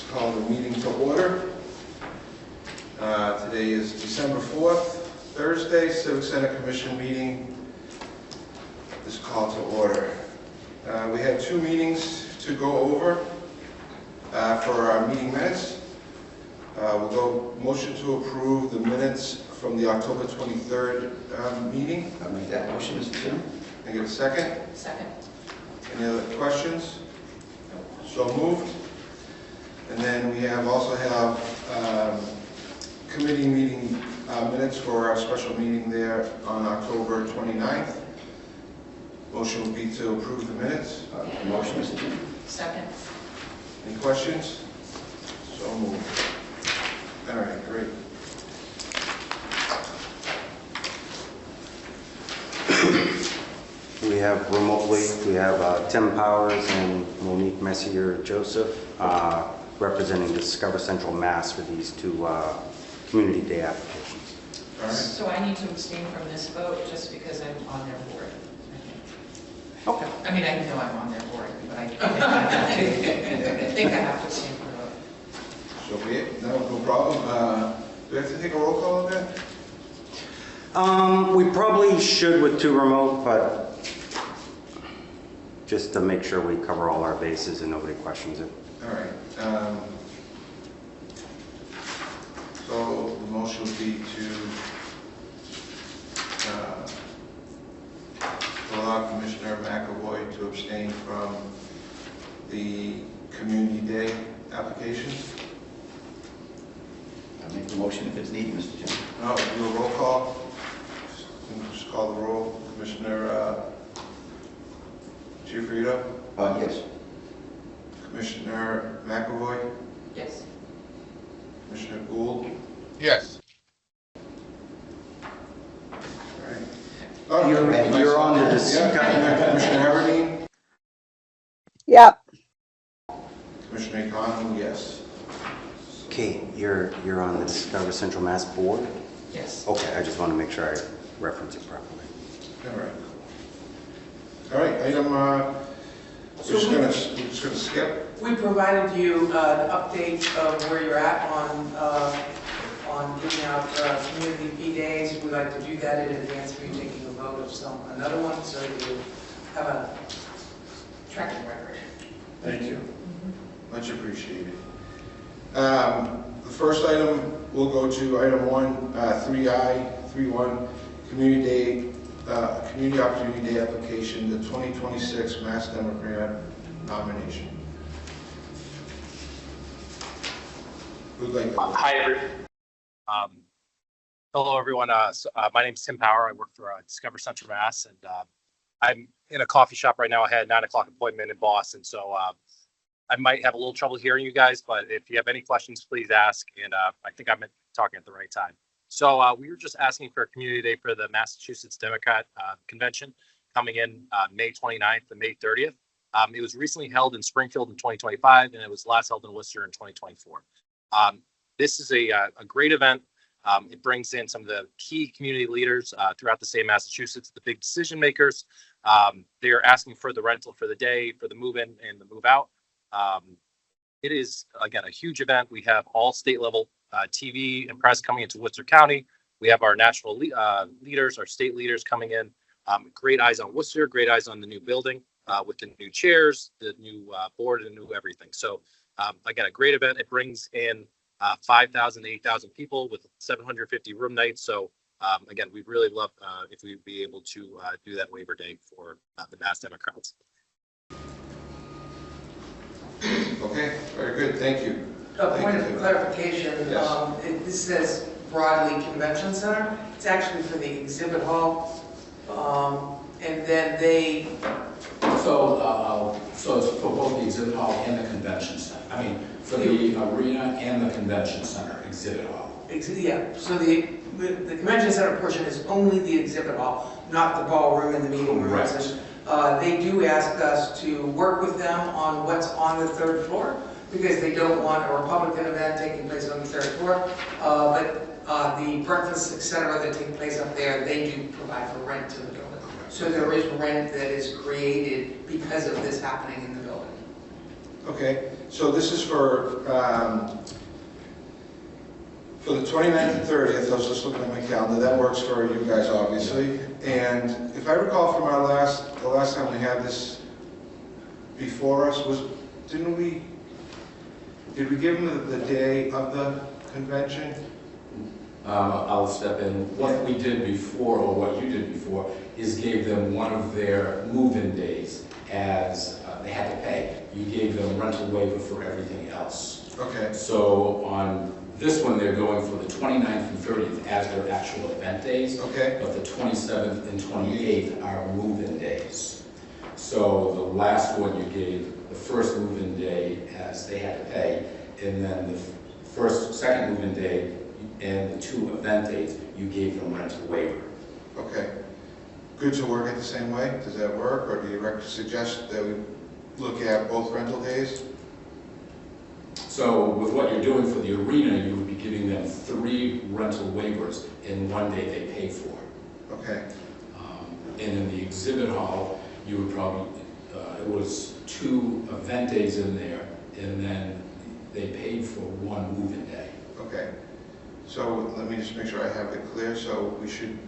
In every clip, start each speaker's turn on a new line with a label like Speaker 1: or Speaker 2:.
Speaker 1: Call the meeting to order. Today is December 4th, Thursday. Civic Center Commission meeting is called to order. We had two meetings to go over for our meeting minutes. We'll go motion to approve the minutes from the October 23rd meeting.
Speaker 2: I'll make that motion, Mr. Chairman.
Speaker 1: Can I get a second?
Speaker 3: Second.
Speaker 1: Any other questions? So moved. And then we also have committee meeting minutes for our special meeting there on October 29th. Motion would be to approve the minutes.
Speaker 2: Motion, Mr. Chairman.
Speaker 3: Second.
Speaker 1: Any questions? So moved. All right, great.
Speaker 4: We have remotely, we have Tim Powers and Monique Messier-Joseph representing Discover Central Mass for these two Community Day applications.
Speaker 1: All right.
Speaker 3: So I need to abstain from this vote just because I'm on their board.
Speaker 4: Okay.
Speaker 3: I mean, I know I'm on their board, but I think I have to abstain from the vote.
Speaker 1: So be it. No problem. Do we have to take a roll call on that?
Speaker 4: We probably should with two remote, but just to make sure we cover all our bases and nobody questions it.
Speaker 1: All right. So the motion would be to allow Commissioner McAvoy to abstain from the Community Day applications.
Speaker 2: I'll make the motion if it's needed, Mr. Chairman.
Speaker 1: No, do a roll call. Just call the roll. Commissioner Giuffrida?
Speaker 2: Yes.
Speaker 1: Commissioner McAvoy?
Speaker 3: Yes.
Speaker 1: Commissioner Gould?
Speaker 5: Yes.
Speaker 1: All right.
Speaker 4: You're on the discussion.
Speaker 1: Yeah. Commissioner Everdeen?
Speaker 6: Yep.
Speaker 1: Commissioner Econo? Yes.
Speaker 4: Kate, you're on the Discover Central Mass board?
Speaker 3: Yes.
Speaker 4: Okay, I just want to make sure I reference it properly.
Speaker 1: All right. All right. Item. We're just gonna skip.
Speaker 7: We provided you an update of where you're at on giving out community P days. We'd like to do that in advance for you taking a vote of another one, so you have a
Speaker 3: Tracking record.
Speaker 1: Thank you. Much appreciated. The first item will go to item 3I31 Community Opportunity Day application, the 2026 Mass Democrat nomination. Who'd like to?
Speaker 8: Hi, everyone. Hello, everyone. My name is Tim Power. I work for Discover Central Mass, and I'm in a coffee shop right now. I had a 9 o'clock appointment in Boston, so I might have a little trouble hearing you guys, but if you have any questions, please ask, and I think I'm talking at the right time. So we were just asking for a community day for the Massachusetts Democrat Convention coming in May 29th and May 30th. It was recently held in Springfield in 2025, and it was last held in Worcester in 2024. This is a great event. It brings in some of the key community leaders throughout the state of Massachusetts, the big decision makers. They're asking for the rental for the day, for the move-in and the move-out. It is, again, a huge event. We have all state level TV and press coming into Worcester County. We have our national leaders, our state leaders coming in. Great eyes on Worcester, great eyes on the new building with the new chairs, the new board, and new everything. So again, a great event. It brings in 5,000 to 8,000 people with 750 room nights. So again, we'd really love if we'd be able to do that waiver day for the Mass Democrats.
Speaker 1: Okay, very good. Thank you.
Speaker 7: a point of clarification.
Speaker 1: Yes.
Speaker 7: This says broadly convention center. It's actually for the exhibit hall. And then they...
Speaker 9: So it's for both the exhibit hall and the convention center. I mean, for the arena and the convention center exhibit hall.
Speaker 7: Yeah, so the convention center portion is only the exhibit hall, not the ballroom and the meeting rooms.
Speaker 9: Right.
Speaker 7: They do ask us to work with them on what's on the third floor because they don't want a Republican event taking place on the third floor. But the breakfasts, etc., that take place up there, they do provide for rent to the building. So there is rent that is created because of this happening in the building.
Speaker 1: Okay. So this is for the 29th and 30th. I was just looking at my calendar. That works for you guys, obviously. And if I recall from the last time we had this before us, did we give them the day of the convention?
Speaker 9: I'll step in. What we did before, or what you did before, is gave them one of their move-in days as they had to pay. You gave them rental waiver for everything else.
Speaker 1: Okay.
Speaker 9: So on this one, they're going for the 29th and 30th as their actual event days.
Speaker 1: Okay.
Speaker 9: But the 27th and 28th are move-in days. So the last one you gave the first move-in day as they had to pay, and then the second move-in day and the 2 event days, you gave them rental waiver.
Speaker 1: Okay. Good to work it the same way? Does that work? Or do you suggest that we look at both rental days?
Speaker 9: So with what you're doing for the arena, you would be giving them 3 rental waivers in one day they pay for.
Speaker 1: Okay.
Speaker 9: And in the exhibit hall, you would probably, it was 2 event days in there, and then they paid for 1 move-in day.
Speaker 1: Okay. So let me just make sure I have it clear. So we should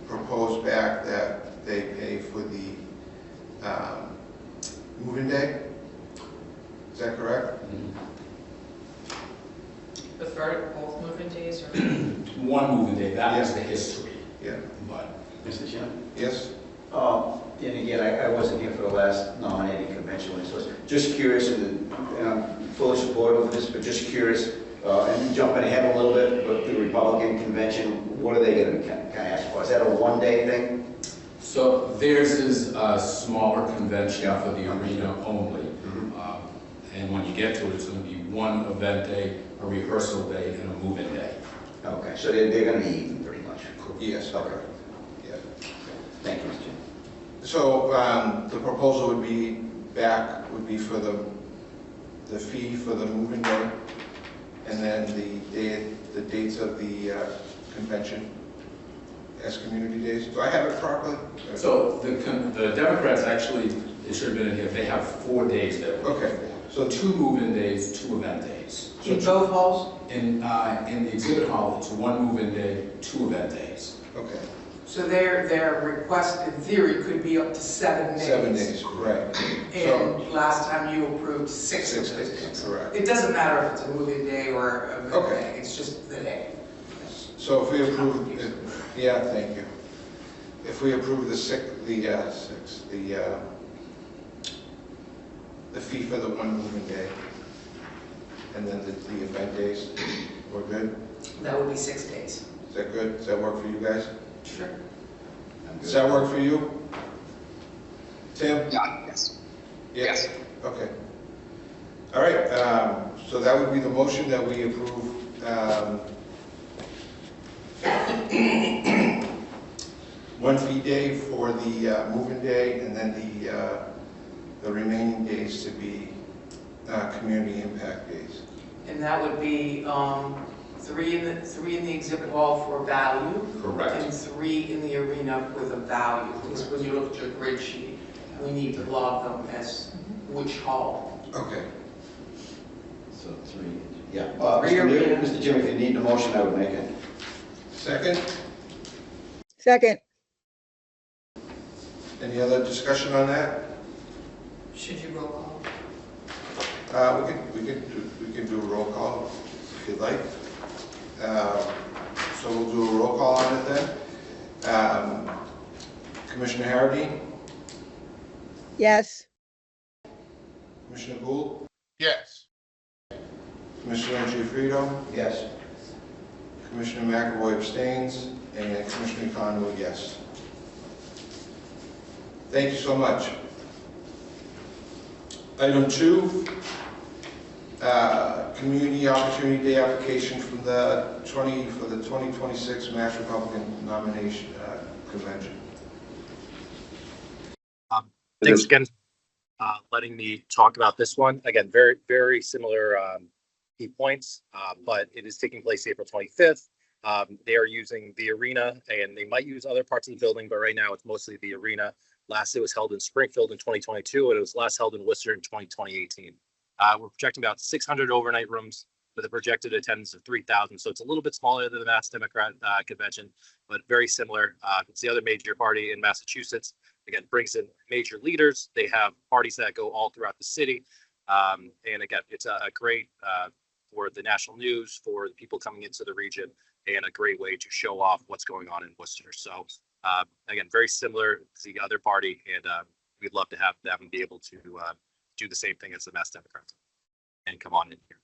Speaker 1: propose back that they pay for the move-in day? Is that correct?
Speaker 3: Prefer both moving days or?
Speaker 9: 1 move-in day, that was the history.
Speaker 1: Yeah.
Speaker 9: But
Speaker 2: Mr. Chairman?
Speaker 1: Yes?
Speaker 2: And again, I wasn't here for the last nominating convention, so just curious, and I'm fully supportive of this, but just curious, and jumping ahead a little bit, but the Republican convention, what are they going to kind of ask for? Is that a one-day thing?
Speaker 9: so theirs is a smaller convention for the arena only. And when you get to it, it's going to be 1 event day, a rehearsal day, and a move-in day.
Speaker 2: Okay, so they're going to be even pretty much.
Speaker 1: Yes.
Speaker 2: Okay.
Speaker 1: Yeah.
Speaker 2: Thank you, Mr. Chairman.
Speaker 1: So the proposal would be for the fee for the move-in day, and then the dates of the convention as community days. Do I have it properly?
Speaker 9: So the Democrats actually, it should have been in here, they have 4 days that we're
Speaker 1: Okay.
Speaker 9: So 2 move-in days, 2 event days.
Speaker 7: In both halls?
Speaker 9: In the exhibit hall, it's 1 move-in day, 2 event days.
Speaker 1: Okay.
Speaker 7: So their request in theory could be up to 7 days.
Speaker 1: 7 days, right. So,
Speaker 7: And last time you approved 6
Speaker 1: 6
Speaker 7: of those
Speaker 1: days,
Speaker 7: days.
Speaker 1: correct.
Speaker 7: It doesn't matter if it's a moving day or a event
Speaker 1: Okay.
Speaker 7: day, it's just the day.
Speaker 1: So if we approve, yeah, thank you. If we approve the fee for the 1 moving day, and then the event days, we're good?
Speaker 7: That would be 6 days.
Speaker 1: Is that good? Does that work for you guys?
Speaker 7: Sure.
Speaker 1: Does that work for you? Tim?
Speaker 5: Yeah, yes.
Speaker 1: Yes. Okay. All right, so that would be the motion that we approve one fee day for the move-in day, and then the remaining days to be community impact days.
Speaker 7: And that would be 3 in the exhibit hall for value.
Speaker 9: Correct.
Speaker 7: And 3 in the arena with a value. Because when you look at your grid sheet, we need to log them as which hall.
Speaker 1: Okay.
Speaker 2: So 3. Yeah. Mr. Chairman, if you need the motion, I would make it.
Speaker 1: Second,
Speaker 6: second,
Speaker 1: any other discussion on that?
Speaker 3: Should you roll call?
Speaker 1: We can do a roll call if you'd like. So we'll do a roll call on it then. Commissioner Harity,
Speaker 6: yes,
Speaker 1: Commissioner Gould,
Speaker 5: Yes.
Speaker 1: Commissioner Giuffredo,
Speaker 2: Yes.
Speaker 1: Commissioner McAvoy abstains, and Commissioner Conway, yes. Thank you so much. Item 2, Community Opportunity Day application for the 2026 Mass Republican Nomination Convention.
Speaker 8: Thanks again, letting me talk about this one. Again, very, very similar key points, but it is taking place April 25th. They are using the arena, and they might use other parts of the building, but right now it's mostly the arena. Last it was held in Springfield in 2022, and it was last held in Worcester in 2018. We're projecting about 600 overnight rooms with a projected attendance of 3,000. So it's a little bit smaller than the Mass Democrat convention, but very similar. It's the other major party in Massachusetts. Again, brings in major leaders. They have parties that go all throughout the city. And again, it's a great for the national news, for the people coming into the region, and a great way to show off what's going on in Worcester. So again, very similar to the other party, and we'd love to have them be able to do the same thing as the Mass Democrats and come on in here.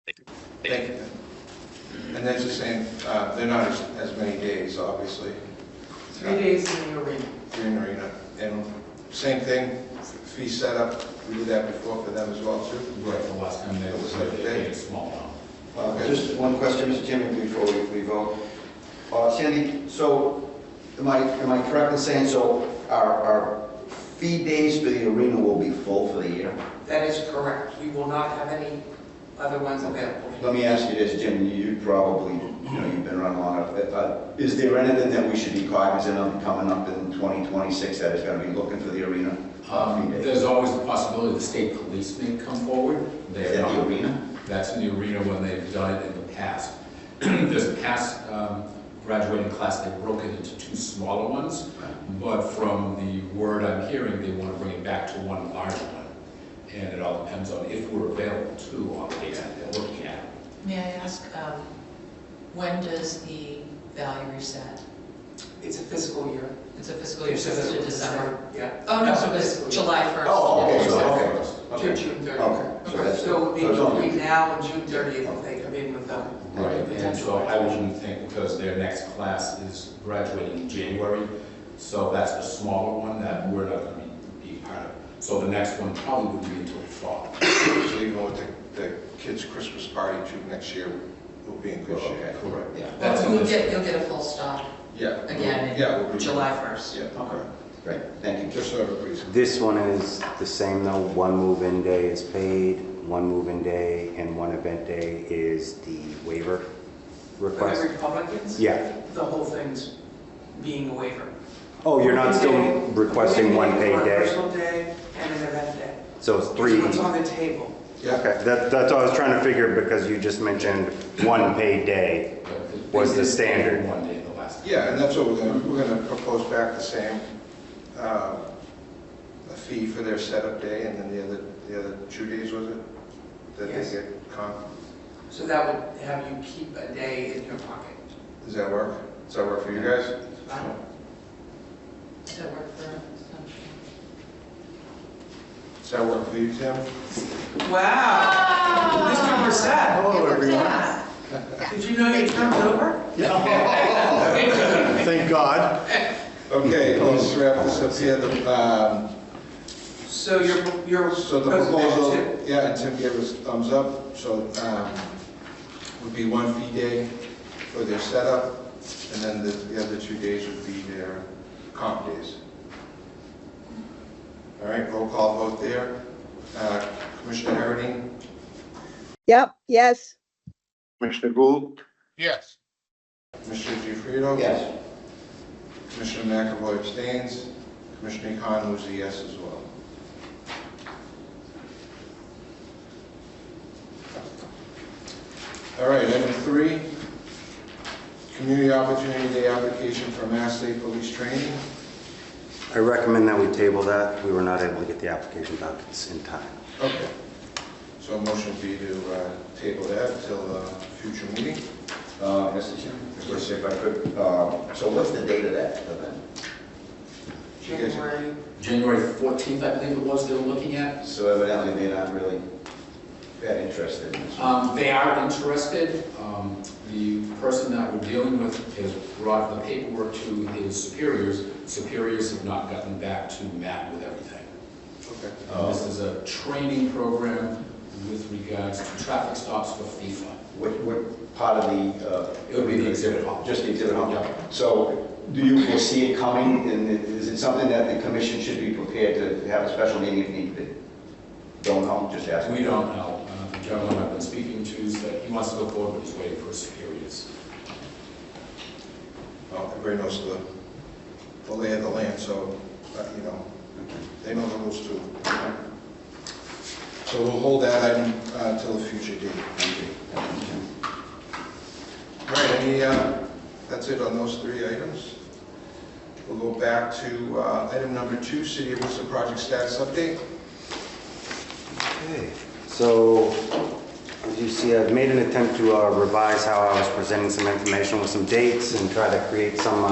Speaker 8: Thank you.
Speaker 1: Thank you. And that's the same, they're not as many days, obviously.
Speaker 7: 3 days in the arena.
Speaker 1: Green Arena. And same thing, fee setup, we did that before for them as well too.
Speaker 9: Right, the last time they was like, they paid a small amount.
Speaker 1: Okay.
Speaker 2: Just one question, Mr. Chairman, before we vote. Sandy, so am I correct in saying, so our fee days for the arena will be full for the year?
Speaker 7: That is correct. We will not have any other ones available.
Speaker 2: Let me ask you this, Jim, you probably, you've been around long enough. Is there anything that we should be cognizant of coming up in 2026 that is going to be looking for the arena?
Speaker 9: There's always the possibility the state police may come forward.
Speaker 2: Is that the arena?
Speaker 9: That's in the arena when they've done it in the past. There's a past graduating class, they broke it into 2 smaller ones, but from the word I'm hearing, they want to bring it back to 1 larger one. And it all depends on if we're available too on the dates that they're looking at.
Speaker 3: May I ask, when does the value reset?
Speaker 7: It's a fiscal year.
Speaker 3: It's a fiscal year, so it's in December.
Speaker 7: Yeah.
Speaker 3: Oh, no,
Speaker 7: That's
Speaker 3: so
Speaker 7: a
Speaker 3: it's
Speaker 7: fiscal year.
Speaker 3: July 1st.
Speaker 2: Oh, okay, so,
Speaker 7: To
Speaker 2: okay.
Speaker 7: June 30th.
Speaker 2: Okay, so that's.
Speaker 7: So it would be
Speaker 2: so it's only-
Speaker 7: between now and June 30th if they come in with them.
Speaker 9: Right, and so I wouldn't think, because their next class is graduating in January, so that's the smaller one that we're not going to be part of. So the next one probably would be until the fall.
Speaker 1: So even with the kids' Christmas party too next year, we'll be in good shape.
Speaker 2: Okay.
Speaker 1: Correct.
Speaker 2: Yeah.
Speaker 9: That's
Speaker 3: Well,
Speaker 9: in
Speaker 3: you'll
Speaker 9: this-
Speaker 3: get a full stop
Speaker 1: Yeah.
Speaker 3: again
Speaker 1: Yeah, we'll
Speaker 3: in
Speaker 1: be.
Speaker 3: July 1st.
Speaker 1: Yeah,
Speaker 2: Okay, great, thank you.
Speaker 1: just so everybody's.
Speaker 4: This one is the same though, 1 move-in day is paid, 1 move-in day and 1 event day is the waiver
Speaker 7: For
Speaker 4: request.
Speaker 7: the Republicans?
Speaker 4: Yeah.
Speaker 7: The whole thing's being a waiver.
Speaker 4: Oh, you're not still requesting 1 paid
Speaker 7: A
Speaker 4: day?
Speaker 7: personal day and an event day.
Speaker 4: So it's 3.
Speaker 7: What's on the table.
Speaker 1: Yeah.
Speaker 4: Okay, that's what I was trying to figure because you just mentioned 1 paid day. Was the standard.
Speaker 9: One day, the last.
Speaker 1: Yeah, and that's what we're gonna propose back the same, a fee for their setup day, and then the other 2 days, was it? That
Speaker 7: Yes.
Speaker 1: they get comp.
Speaker 7: So that would have you keep a day in your pocket.
Speaker 1: Does that work? Does that work for you guys?
Speaker 7: Fine.
Speaker 3: Does that work for
Speaker 1: Does that work for you, Tim?
Speaker 7: Wow. Mr. Brissett.
Speaker 1: Hello, everyone.
Speaker 7: Did you know your term's over?
Speaker 5: Thank God.
Speaker 1: Okay, let's wrap this up here.
Speaker 7: So your
Speaker 1: So the proposal, yeah, and Tim gave us a thumbs up, so would be 1 fee day for their setup, and then the other 2 days would be their comp days. All right, roll call vote there. Commissioner Harity,
Speaker 6: Yep, yes.
Speaker 1: Commissioner Gould,
Speaker 5: Yes.
Speaker 1: Commissioner Giuffredo.
Speaker 2: Yes.
Speaker 1: Commissioner McAvoy abstains. Commissioner Khan was a yes as well. All right, item 3, Community Opportunity Day application for Mass State Police training.
Speaker 4: I recommend that we table that. We were not able to get the application documents in time.
Speaker 1: Okay. So a motion would be to table that till a future meeting.
Speaker 2: Mr. Chairman, just if I could, so what's the date of that event?
Speaker 7: January.
Speaker 9: January 14th, I believe it was, they were looking at.
Speaker 2: So evidently they're not really that interested in this.
Speaker 9: They are interested. The person that we're dealing with has brought the paperwork to his superiors. Superiors have not gotten back to Matt with everything.
Speaker 1: Okay.
Speaker 9: This is a training program with regards to traffic stops for FIFA.
Speaker 2: What part of the?
Speaker 9: It would be the exhibit hall.
Speaker 2: Just the exhibit hall?
Speaker 9: Yeah.
Speaker 2: So do you foresee it coming, and is it something that the commission should be prepared to have a special meeting if need be? Don't know, just asking.
Speaker 9: We don't know. The gentleman I've been speaking to said he wants to go forward, but he's waiting for his superiors.
Speaker 1: Well, everybody knows the lay of the land, so, you know, they know the rules too. So we'll hold that item till a future date.
Speaker 2: Thank you.
Speaker 1: All right, that's it on those 3 items. We'll go back to item number 2, City of Worcester project status update.
Speaker 4: Okay, so as you see, I've made an attempt to revise how I was presenting some information with some dates and try to create some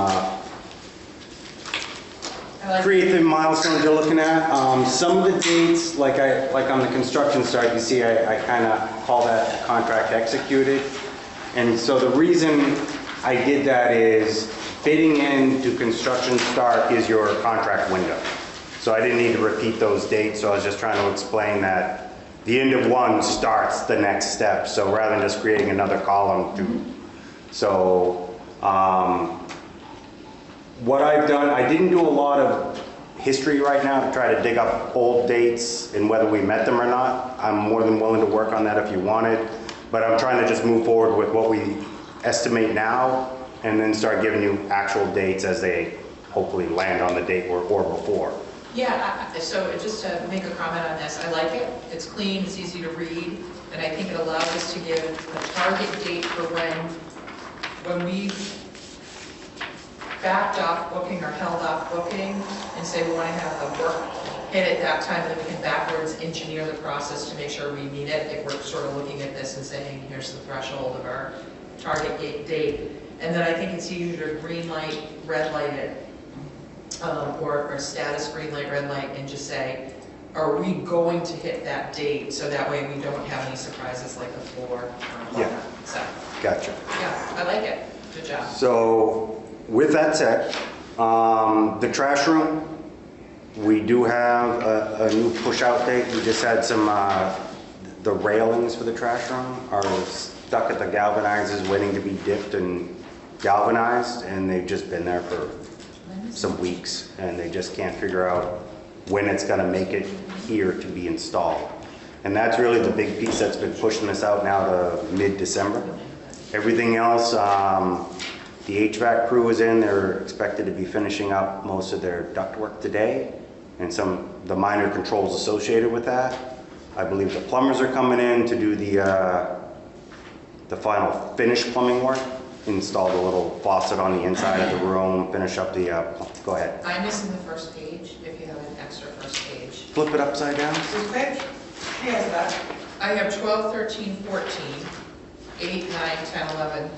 Speaker 4: creative milestones you're looking at. Some of the dates, like on the construction site, you see I kind of call that contract executed. And so the reason I did that is fitting into construction start is your contract window. So I didn't need to repeat those dates, so I was just trying to explain that the end of one starts the next step. So rather than just creating another column to, so what I've done, I didn't do a lot of history right now to try to dig up old dates and whether we met them or not. I'm more than willing to work on that if you wanted, but I'm trying to just move forward with what we estimate now and then start giving you actual dates as they hopefully land on the date or before.
Speaker 3: Yeah, so just to make a comment on this, I like it. It's clean, it's easy to read, and I think it allows us to give a target date for when we backed off booking or held off booking and say we want to have the work hit at that time, then we can backwards engineer the process to make sure we meet it. If we're sort of looking at this and saying, here's the threshold of our target date. And then I think it's easier to green light, red light it, or status green light, red light, and just say, are we going to hit that date? So that way we don't have any surprises like the floor.
Speaker 4: Yeah.
Speaker 3: So,
Speaker 4: Gotcha.
Speaker 3: yeah, I like it. Good job.
Speaker 4: So with that said, the trash room, we do have a new push out date. We just had some, the railings for the trash room are stuck at the galvanizers waiting to be dipped and galvanized, and they've just been there for some weeks and they just can't figure out when it's going to make it here to be installed. And that's really the big piece that's been pushing us out now to mid-December. Everything else, the HVAC crew is in. They're expected to be finishing up most of their ductwork today and the minor controls associated with that. I believe the plumbers are coming in to do the final finish plumbing work, install the little faucet on the inside of the room, finish up the, go ahead.
Speaker 3: I'm missing the first page, if you have an extra first page.
Speaker 4: Flip it upside down.
Speaker 7: This page? She has that.
Speaker 3: I have 12, 13, 14, 8, 9, 10, 11, and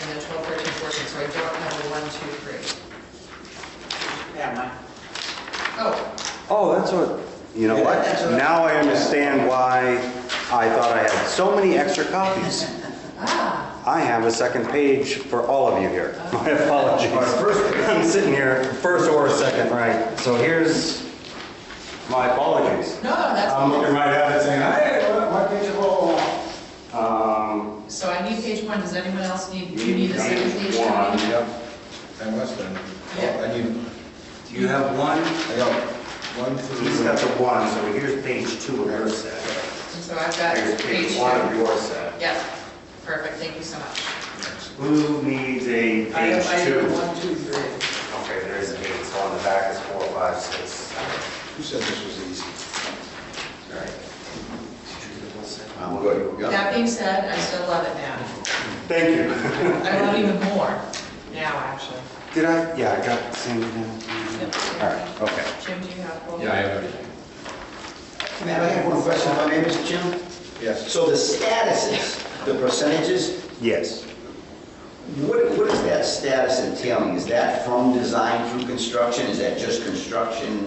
Speaker 3: then 12, 13, 14, so I don't have the 1, 2, 3.
Speaker 7: Yeah, mine.
Speaker 3: Oh,
Speaker 4: Oh, that's what, you know what? Now I understand why I thought I had so many extra copies. I have a second page for all of you here. My apologies. I'm sitting here, first or second, right. So here's my apologies.
Speaker 3: no, that's.
Speaker 4: I'm looking right at it saying, hey, my page is all
Speaker 3: So I need page 1, does anyone else need, do you need a second page?
Speaker 4: One,
Speaker 3: Tony?
Speaker 4: yep.
Speaker 1: I must have.
Speaker 3: Yeah.
Speaker 1: I need,
Speaker 4: Do you have one?
Speaker 1: I got 1 through.
Speaker 4: He's got the one, so here's page 2 of your set.
Speaker 3: So I've got
Speaker 4: Here's
Speaker 3: page
Speaker 4: page
Speaker 3: 2.
Speaker 4: 1 of your set.
Speaker 3: Yeah, perfect, thank you so much.
Speaker 4: Who needs a
Speaker 7: I
Speaker 4: page
Speaker 7: have
Speaker 4: 2?
Speaker 7: 1, 2, 3.
Speaker 4: Okay, there is 8, so on the back is 4, 5, 6.
Speaker 1: Who said this was easy?
Speaker 4: All right.
Speaker 2: I'm good. Yeah.
Speaker 3: That being said, I still love it now.
Speaker 4: Thank you.
Speaker 3: I love it even more now, actually.
Speaker 4: Did I? Yeah, I got Sandy down. All right, okay.
Speaker 3: Jim, do you have one?
Speaker 9: Yeah, I have everything.
Speaker 2: May I have one question, if I may, Mr. Chairman?
Speaker 1: Yes.
Speaker 2: So the statuses, the percentages,
Speaker 4: Yes.
Speaker 2: what is that status entailing? Is that from design through construction? Is that just construction?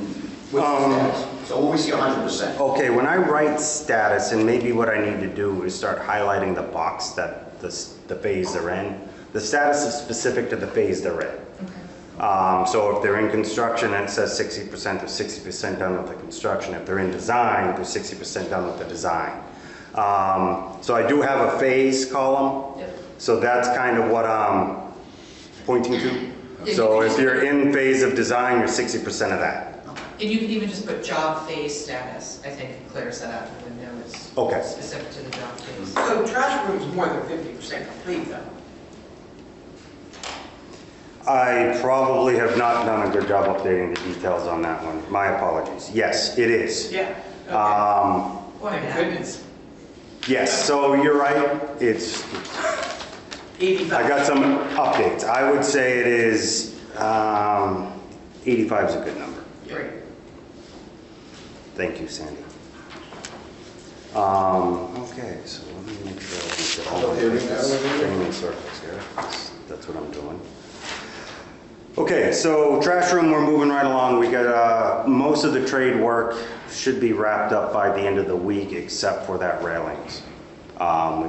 Speaker 2: What's the status? So when we see 100%?
Speaker 4: Okay, when I write status, and maybe what I need to do is start highlighting the box that the phase they're in. The status is specific to the phase they're in. So if they're in construction, it says 60%, they're 60% done with the construction. If they're in design, they're 60% done with the design. So I do have a phase column.
Speaker 3: Yep.
Speaker 4: So that's kind of what I'm pointing to.
Speaker 3: Yeah,
Speaker 4: So
Speaker 3: you
Speaker 4: if
Speaker 3: can-
Speaker 4: you're in phase of design, you're 60% of that.
Speaker 3: And you can even just put job phase status. I think it clears that out in the window. It's
Speaker 4: Okay.
Speaker 3: specific to the job phase.
Speaker 7: So trash room's more than 50% complete though.
Speaker 4: I probably have not done a good job updating the details on that one. My apologies. Yes, it is.
Speaker 7: Yeah.
Speaker 4: Well,
Speaker 3: Boy,
Speaker 7: Thank
Speaker 3: yeah.
Speaker 7: goodness.
Speaker 4: Yes, so you're right, it's,
Speaker 7: 85.
Speaker 4: I got some updates. I would say it is, 85 is a good number.
Speaker 3: Great.
Speaker 4: Thank you, Sandy. Okay, so let me make sure I can get all my training circles here. That's what I'm doing. Okay, so trash room, we're moving right along. We got, most of the trade work should be wrapped up by the end of the week, except for that railings. We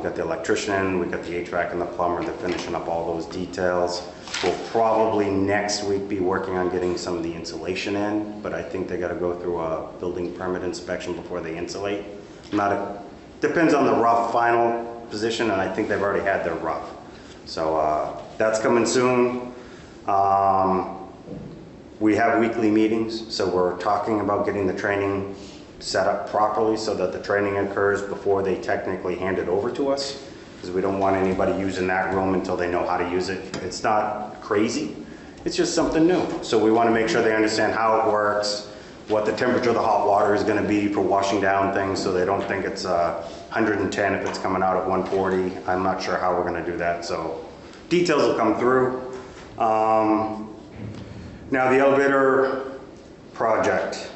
Speaker 4: got the electrician, we got the HVAC and the plumber, they're finishing up all those details. We'll probably next week be working on getting some of the insulation in, but I think they gotta go through a building permit inspection before they insulate. Depends on the rough final position, and I think they've already had their rough. So that's coming soon. We have weekly meetings, so we're talking about getting the training set up properly so that the training occurs before they technically hand it over to us, because we don't want anybody using that room until they know how to use it. It's not crazy, it's just something new. So we want to make sure they understand how it works, what the temperature of the hot water is going to be for washing down things, so they don't think it's 110 if it's coming out at 140. I'm not sure how we're going to do that, so details will come through. Now the elevator project.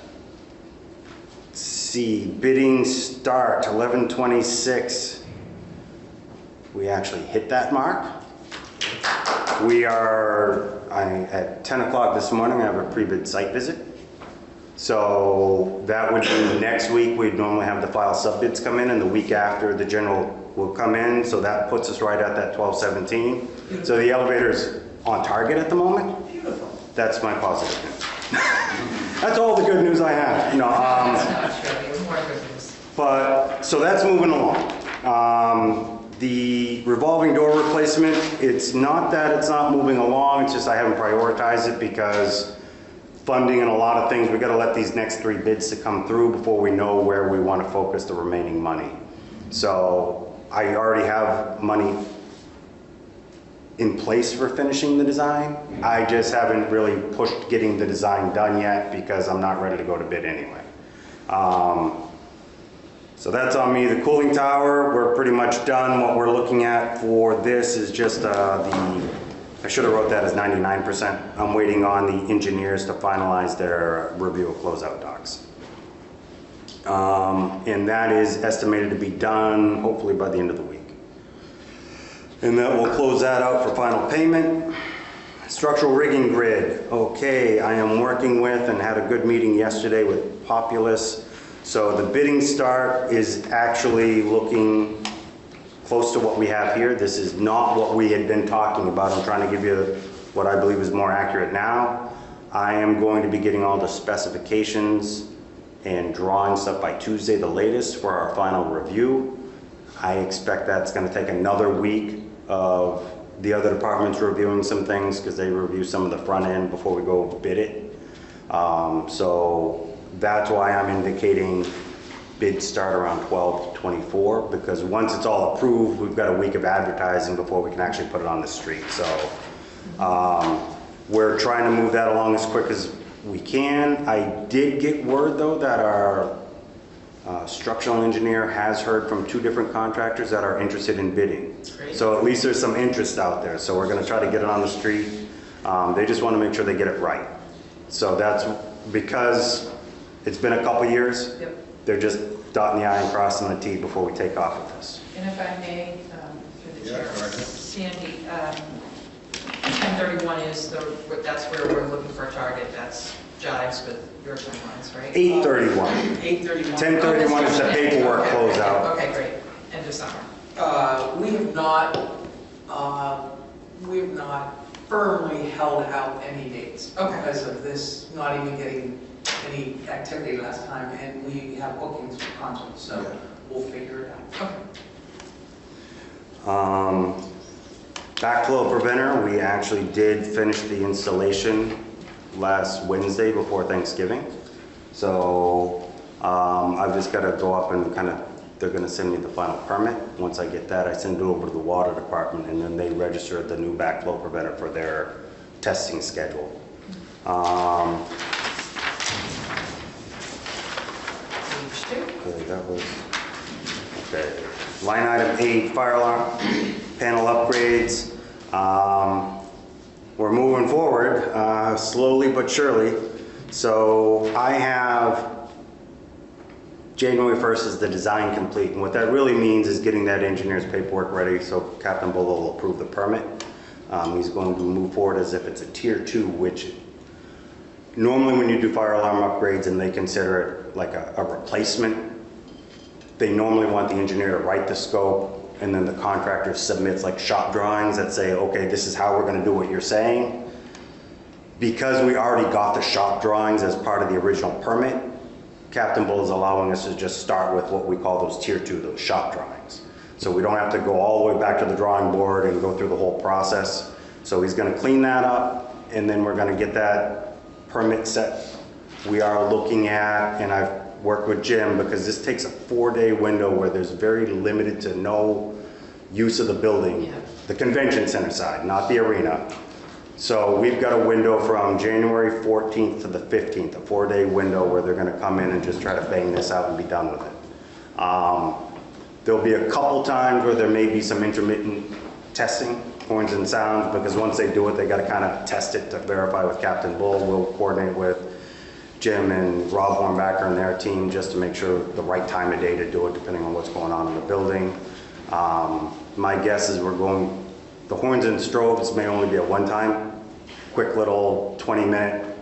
Speaker 4: Let's see, bidding start 11/26. We actually hit that mark. We are, at 10 o'clock this morning, I have a pre-bid site visit. So that would be next week. We'd normally have the file sub-bids come in, and the week after the general will come in. So that puts us right at that 12/17. So the elevator's on target at the moment.
Speaker 7: Beautiful.
Speaker 4: That's my positive news. That's all the good news I have. No,
Speaker 3: That's not true, we have more good news.
Speaker 4: but, so that's moving along. The revolving door replacement, it's not that it's not moving along, it's just I haven't prioritized it because funding and a lot of things, we gotta let these next 3 bids to come through before we know where we wanna focus the remaining money. So I already have money in place for finishing the design. I just haven't really pushed getting the design done yet because I'm not ready to go to bid anyway. So that's on me. The cooling tower, we're pretty much done. What we're looking at for this is just I should have wrote that as 99%. I'm waiting on the engineers to finalize their review of closeout docs. And that is estimated to be done hopefully by the end of the week. And that will close that out for final payment. Structural rigging grid. Okay, I am working with and had a good meeting yesterday with Populous. So the bidding start is actually looking close to what we have here. This is not what we had been talking about. I'm trying to give you what I believe is more accurate now. I am going to be getting all the specifications and drawing stuff by Tuesday, the latest, for our final review. I expect that's going to take another week of the other departments reviewing some things because they review some of the front end before we go bid it. So that's why I'm indicating bid start around 12/24, because once it's all approved, we've got a week of advertising before we can actually put it on the street. So we're trying to move that along as quick as we can. I did get word though that our structural engineer has heard from 2 different contractors that are interested in bidding.
Speaker 3: Great.
Speaker 4: So at least there's some interest out there. So we're going to try to get it on the street. They just want to make sure they get it right. So that's because it's been a couple years.
Speaker 3: Yep.
Speaker 4: They're just dotting the I and crossing the T before we take off with this.
Speaker 3: And if I may, through the chair,
Speaker 1: Yeah, go ahead.
Speaker 3: Sandy, 1031 is that's where we're looking for a target, that's jives with your timelines, right?
Speaker 4: 8/31.
Speaker 7: 8/31.
Speaker 4: 10/31 is the paperwork
Speaker 3: Okay,
Speaker 4: closeout.
Speaker 3: Okay, great, end of summer.
Speaker 7: We have not firmly held out any dates.
Speaker 3: Okay.
Speaker 7: Because of this not even getting any activity last time, and we have bookings for concerts, so
Speaker 1: Yeah.
Speaker 7: we'll figure it out.
Speaker 3: Okay.
Speaker 4: Backflow preventer, we actually did finish the installation last Wednesday before Thanksgiving. So I've just got to go up and they're going to send me the final permit. Once I get that, I send it over to the water department, and then they register the new backflow preventer for their testing schedule.
Speaker 3: Page 2.
Speaker 4: Okay, that was Okay. Line item 8, fire alarm panel upgrades. We're moving forward, slowly but surely. So I have January 1st is the design complete, and what that really means is getting that engineer's paperwork ready so Captain Bull will approve the permit. He's going to move forward as if it's a tier 2, which normally when you do fire alarm upgrades and they consider it like a replacement, they normally want the engineer to write the scope, and then the contractor submits like shop drawings that say, okay, this is how we're going to do what you're saying. Because we already got the shop drawings as part of the original permit, Captain Bull is allowing us to just start with what we call those tier 2, those shop drawings. So we don't have to go all the way back to the drawing board and go through the whole process. So he's going to clean that up, and then we're going to get that permit set. We are looking at, and I've worked with Jim, because this takes a 4-day window where there's very limited to no use of the building.
Speaker 3: Yeah.
Speaker 4: The convention center side, not the arena. So we've got a window from January 14th to the 15th, a 4-day window where they're going to come in and just try to bang this out and be done with it. There'll be a couple times where there may be some intermittent testing, horns and sounds, because once they do it, they got to kind of test it to verify with Captain Bull. We'll coordinate with Jim and Rob Hornbacker and their team just to make sure the right time of day to do it, depending on what's going on in the building. My guess is the horns and strobes may only be a one-time, quick little 20-minute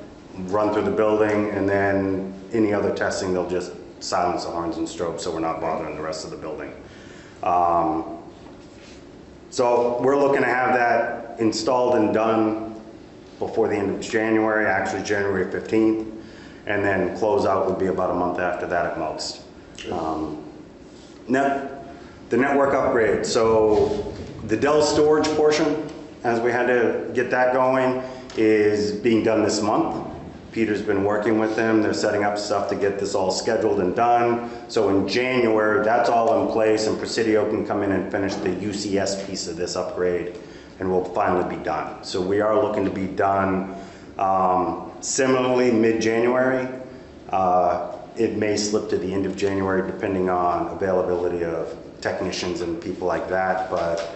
Speaker 4: run through the building, and then any other testing, they'll just silence the horns and strobes so we're not bothering the rest of the building. So we're looking to have that installed and done before the end of January, actually January 15th, and then close out would be about a month after that at most. The network upgrade. So the Dell storage portion, as we had to get that going, is being done this month. Peter's been working with them. They're setting up stuff to get this all scheduled and done. So in January, that's all in place, and Presidio can come in and finish the UCS piece of this upgrade, and we'll finally be done. So we are looking to be done similarly mid-January. It may slip to the end of January depending on availability of technicians and people like that, but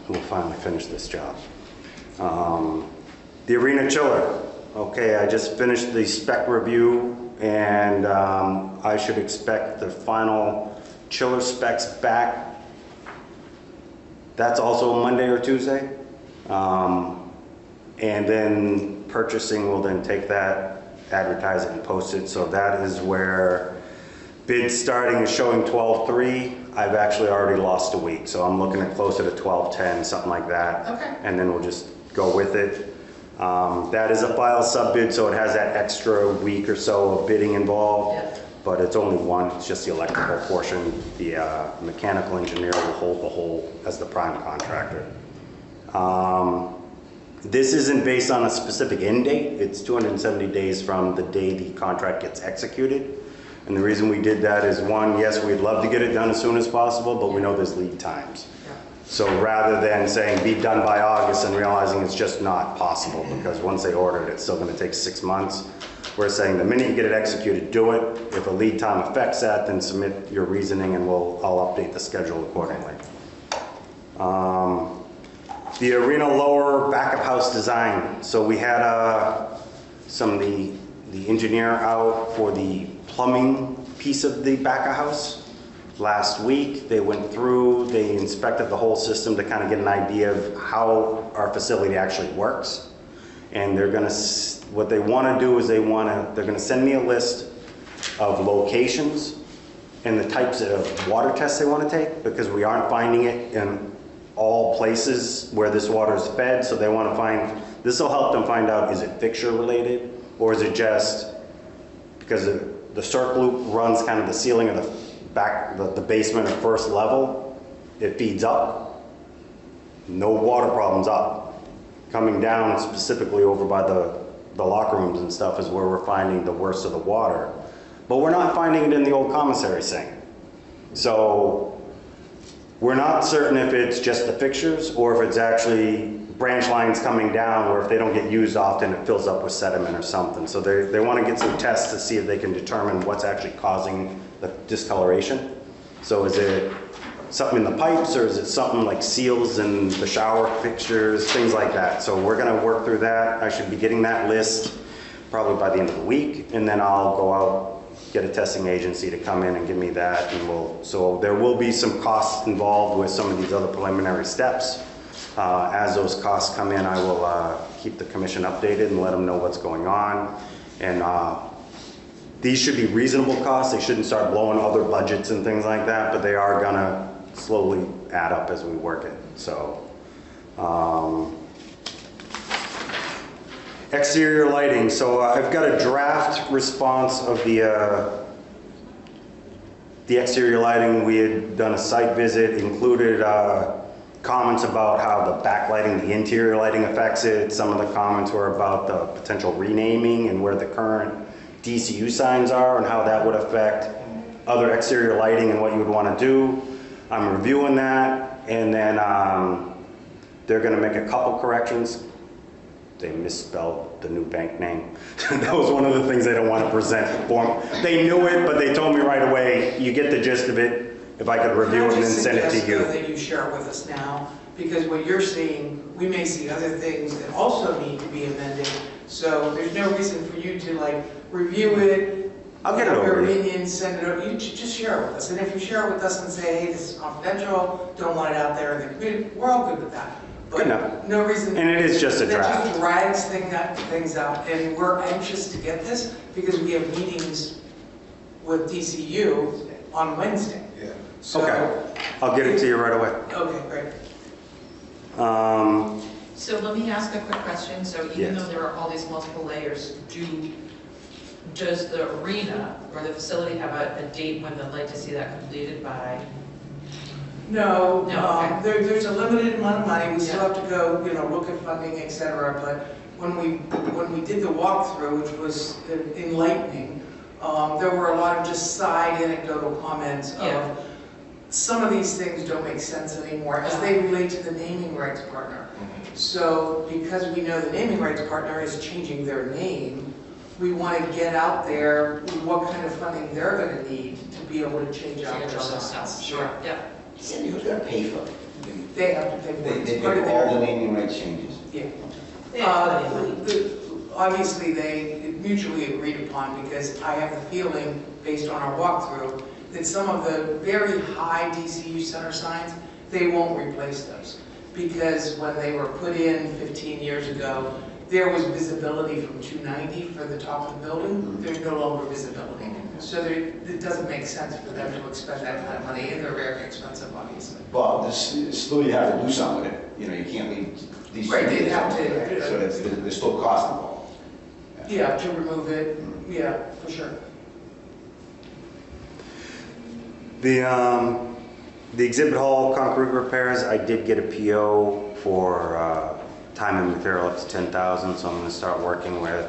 Speaker 4: we'll finally finish this job. The arena chiller. Okay, I just finished the spec review, and I should expect the final chiller specs back. That's also Monday or Tuesday. And then purchasing will then take that, advertise it, and post it. So that is where bids starting is showing 12/3. I've actually already lost a week, so I'm looking at closer to 12/10, something like that.
Speaker 3: Okay.
Speaker 4: And then we'll just go with it. That is a file sub bid, so it has that extra week or so of bidding involved.
Speaker 3: Yeah.
Speaker 4: But it's only one, it's just the electrical portion. The mechanical engineer will hold the whole as the prime contractor. This isn't based on a specific end date. It's 270 days from the day the contract gets executed. And the reason we did that is, one, yes, we'd love to get it done as soon as possible, but we know there's lead times.
Speaker 3: Yeah.
Speaker 4: So rather than saying be done by August and realizing it's just not possible, because once they order it, it's still going to take 6 months. We're saying the minute you get it executed, do it. If a lead time affects that, then submit your reasoning and I'll update the schedule accordingly. The arena lower back of house design. So we had the engineer out for the plumbing piece of the back of house last week. They went through, they inspected the whole system to kind of get an idea of how our facility actually works. And they're gonna, what they wanna do is they're gonna send me a list of locations and the types of water tests they wanna take, because we aren't finding it in all places where this water is fed. So they wanna find, this will help them find out, is it fixture related, or is it just because the circ loop runs kind of the ceiling of the back, the basement or first level, it feeds up. No water problems up. Coming down specifically over by the locker rooms and stuff is where we're finding the worst of the water. But we're not finding it in the old commissary sink. So we're not certain if it's just the fixtures or if it's actually branch lines coming down, or if they don't get used often, it fills up with sediment or something. So they want to get some tests to see if they can determine what's actually causing the discoloration. So is it something in the pipes, or is it something like seals in the shower fixtures, things like that? So we're gonna work through that. I should be getting that list probably by the end of the week, and then I'll go out, get a testing agency to come in and give me that, and so there will be some costs involved with some of these other preliminary steps. As those costs come in, I will keep the commission updated and let them know what's going on. And these should be reasonable costs. They shouldn't start blowing other budgets and things like that, but they are gonna slowly add up as we work it. So, exterior lighting. So I've got a draft response of the exterior lighting. We had done a site visit, included comments about how the backlighting, the interior lighting affects it. Some of the comments were about the potential renaming and where the current DCU signs are and how that would affect other exterior lighting and what you would want to do. I'm reviewing that, and then they're going to make a couple corrections. They misspelled the new bank name. That was one of the things they don't want to present for them. They knew it, but they told me right away, you get the gist of it. If I could review it and then send it to you.
Speaker 7: I just suggest, though, that you share it with us now, because what you're seeing, we may see other things that also need to be amended. So there's no reason for you to like review it.
Speaker 4: I'll get it over
Speaker 7: Your
Speaker 4: to you.
Speaker 7: opinion, send it over. You just share it with us. And if you share it with us and say, hey, this is confidential, don't want it out there in the community, we're all good with that. But
Speaker 4: Good enough.
Speaker 7: no reason.
Speaker 4: And it is just a
Speaker 7: That
Speaker 4: draft.
Speaker 7: just drags things out. And we're anxious to get this because we have meetings with DCU on Wednesday.
Speaker 1: Yeah.
Speaker 7: So,
Speaker 4: Okay, I'll get it to you right away.
Speaker 7: okay, great.
Speaker 3: So let me ask a quick question. So even
Speaker 4: Yes.
Speaker 3: though there are all these multiple layers, does the arena or the facility have a date when they'd like to see that completed by?
Speaker 7: No,
Speaker 3: No, okay.
Speaker 7: there's a limited amount of money, we still
Speaker 3: Yeah.
Speaker 7: have to go, look at funding, et cetera, but when we did the walkthrough, which was enlightening, there were a lot of just side anecdotal comments
Speaker 3: Yeah.
Speaker 7: of, some of these things don't make sense anymore as they relate to the naming rights partner. So because we know the naming rights partner is changing their name, we want to get out there what kind of funding they're going to need to be able to change out their signs.
Speaker 3: Sure, yeah.
Speaker 2: Sandy, who's gonna pay for it?
Speaker 7: They have to pay for it.
Speaker 2: They
Speaker 7: It's part
Speaker 2: pay
Speaker 7: of
Speaker 2: for all
Speaker 7: their-
Speaker 2: the naming rights changes.
Speaker 7: Yeah.
Speaker 3: They have plenty of money.
Speaker 7: Obviously, they mutually agreed upon, because I have the feeling, based on our walkthrough, that some of the very high DCU center signs, they won't replace those. Because when they were put in 15 years ago, there was visibility from 290 for the top of the building. There's no longer visibility. So it doesn't make sense for them to expend that kind of money, and they're very expensive, obviously.
Speaker 2: But still you have to do something with it. You can't leave these.
Speaker 7: Right, they'd have to-
Speaker 2: So there's still cost involved.
Speaker 7: Yeah, to remove it, yeah, for sure.
Speaker 4: The exhibit hall concrete repairs, I did get a PO for time and material up to 10,000, so I'm gonna start working with,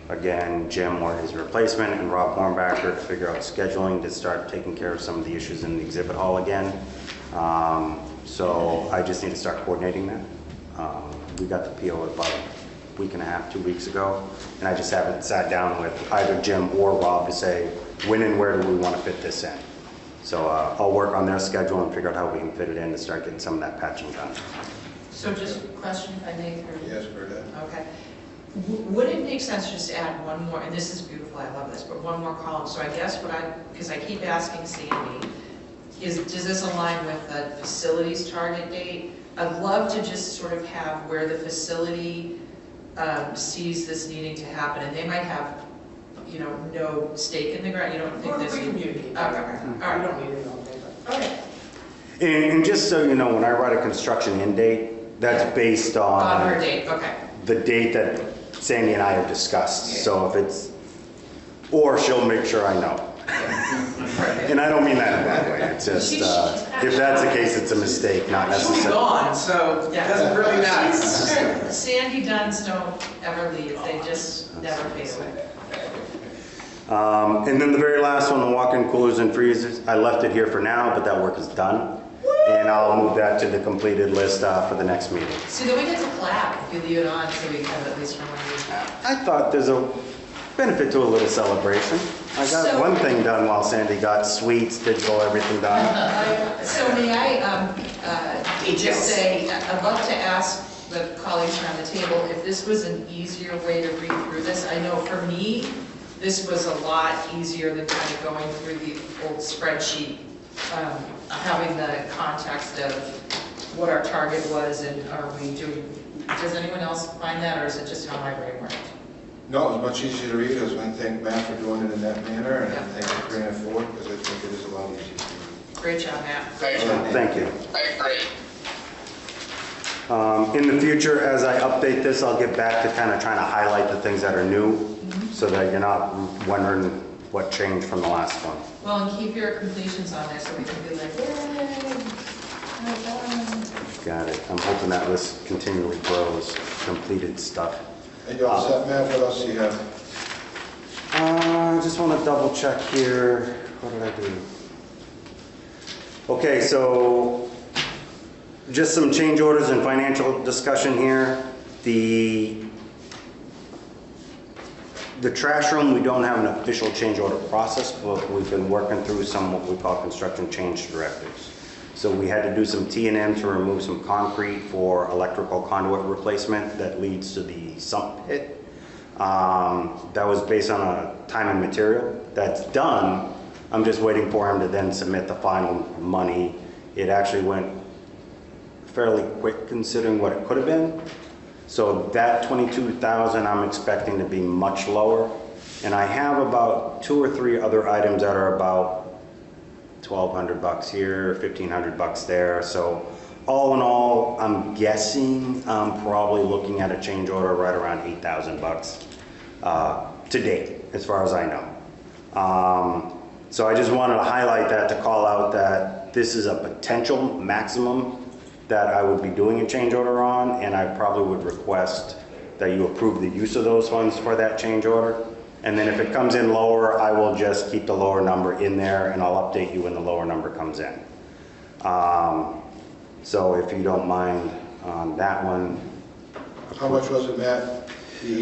Speaker 4: again, Jim or his replacement and Rob Hornbacker to figure out scheduling to start taking care of some of the issues in the exhibit hall again. So I just need to start coordinating that. We got the PO about a week and a half, 2 weeks ago, and I just haven't sat down with either Jim or Rob to say, when and where do we want to fit this in? So I'll work on their schedule and figure out how we can fit it in to start getting some of that patching done.
Speaker 3: So just a question, if I may, for
Speaker 1: Yes, Bernadette.
Speaker 3: Okay. Would it make sense just to add one more, and this is beautiful, I love this, but one more column? So I guess because I keep asking Sandy, does this align with the facilities target date? I'd love to just sort of have where the facility sees this needing to happen, and they might have, no stake in the ground. You don't think
Speaker 7: Or
Speaker 3: this?
Speaker 7: we communicate.
Speaker 3: Okay, all
Speaker 7: I
Speaker 3: right.
Speaker 7: don't need it on paper.
Speaker 3: Okay.
Speaker 4: And just so you know, when I write a construction end date, that's based
Speaker 3: On her
Speaker 4: on
Speaker 3: date, okay.
Speaker 4: the date that Sandy and I have discussed. So if it's, or she'll make sure I know. And I don't mean that in a bad way. It's just, if that's the case, it's a mistake, not
Speaker 7: She'll be
Speaker 4: necessarily.
Speaker 7: gone, so it
Speaker 3: Yeah.
Speaker 7: doesn't really matter.
Speaker 3: Sandy Dunns don't ever leave, they just never fade away.
Speaker 4: And then the very last one, the walk-in coolers and freezers, I left it here for now, but that work is done. And I'll move that to the completed list for the next meeting.
Speaker 3: See, then we get to clap if you leave it on, so we have at least one of these.
Speaker 4: I thought there's a benefit to a little celebration. I got one thing done while Sandy got sweets, digital, everything done.
Speaker 3: So may I just say, I'd love to ask the colleagues around the table if this was an easier way to read through this. I know for me, this was a lot easier than kind of going through the old spreadsheet, having the context of what our target was and are we doing, does anyone else find that, or is it just how my brain worked?
Speaker 1: No, it was much easier to read. I was going to thank Matt for doing it in that manner, and
Speaker 3: Yeah.
Speaker 1: thank you for bringing it forward, because I think it is a lot easier to read.
Speaker 3: Great job, Matt.
Speaker 4: Thank you.
Speaker 5: I agree.
Speaker 4: In the future, as I update this, I'll get back to kind of trying to highlight the things that are new, so that you're not wondering what changed from the last one.
Speaker 3: Well, and keep your completions on there so we can be like, yay, well done.
Speaker 4: Got it. I'm hoping that list continually grows, completed stuff.
Speaker 1: And you all set, Matt? What else do you have?
Speaker 4: I just want to double check here. What did I do? Okay, so just some change orders and financial discussion here. The trash room, we don't have an official change order process, but we've been working through some what we call construction change directives. So we had to do some T&M to remove some concrete for electrical conduit replacement that leads to the sump pit. That was based on a time and material. That's done. I'm just waiting for him to then submit the final money. It actually went fairly quick considering what it could have been. So that 22,000 I'm expecting to be much lower. And I have about 2 or 3 other items that are about $1,200 here, $1,500 there. So all in all, I'm guessing I'm probably looking at a change order right around $8,000 to date, as far as I know. So I just wanted to highlight that, to call out that this is a potential maximum that I would be doing a change order on, and I probably would request that you approve the use of those funds for that change order. And then if it comes in lower, I will just keep the lower number in there, and I'll update you when the lower number comes in. So if you don't mind on that one.
Speaker 1: How much was it, Matt?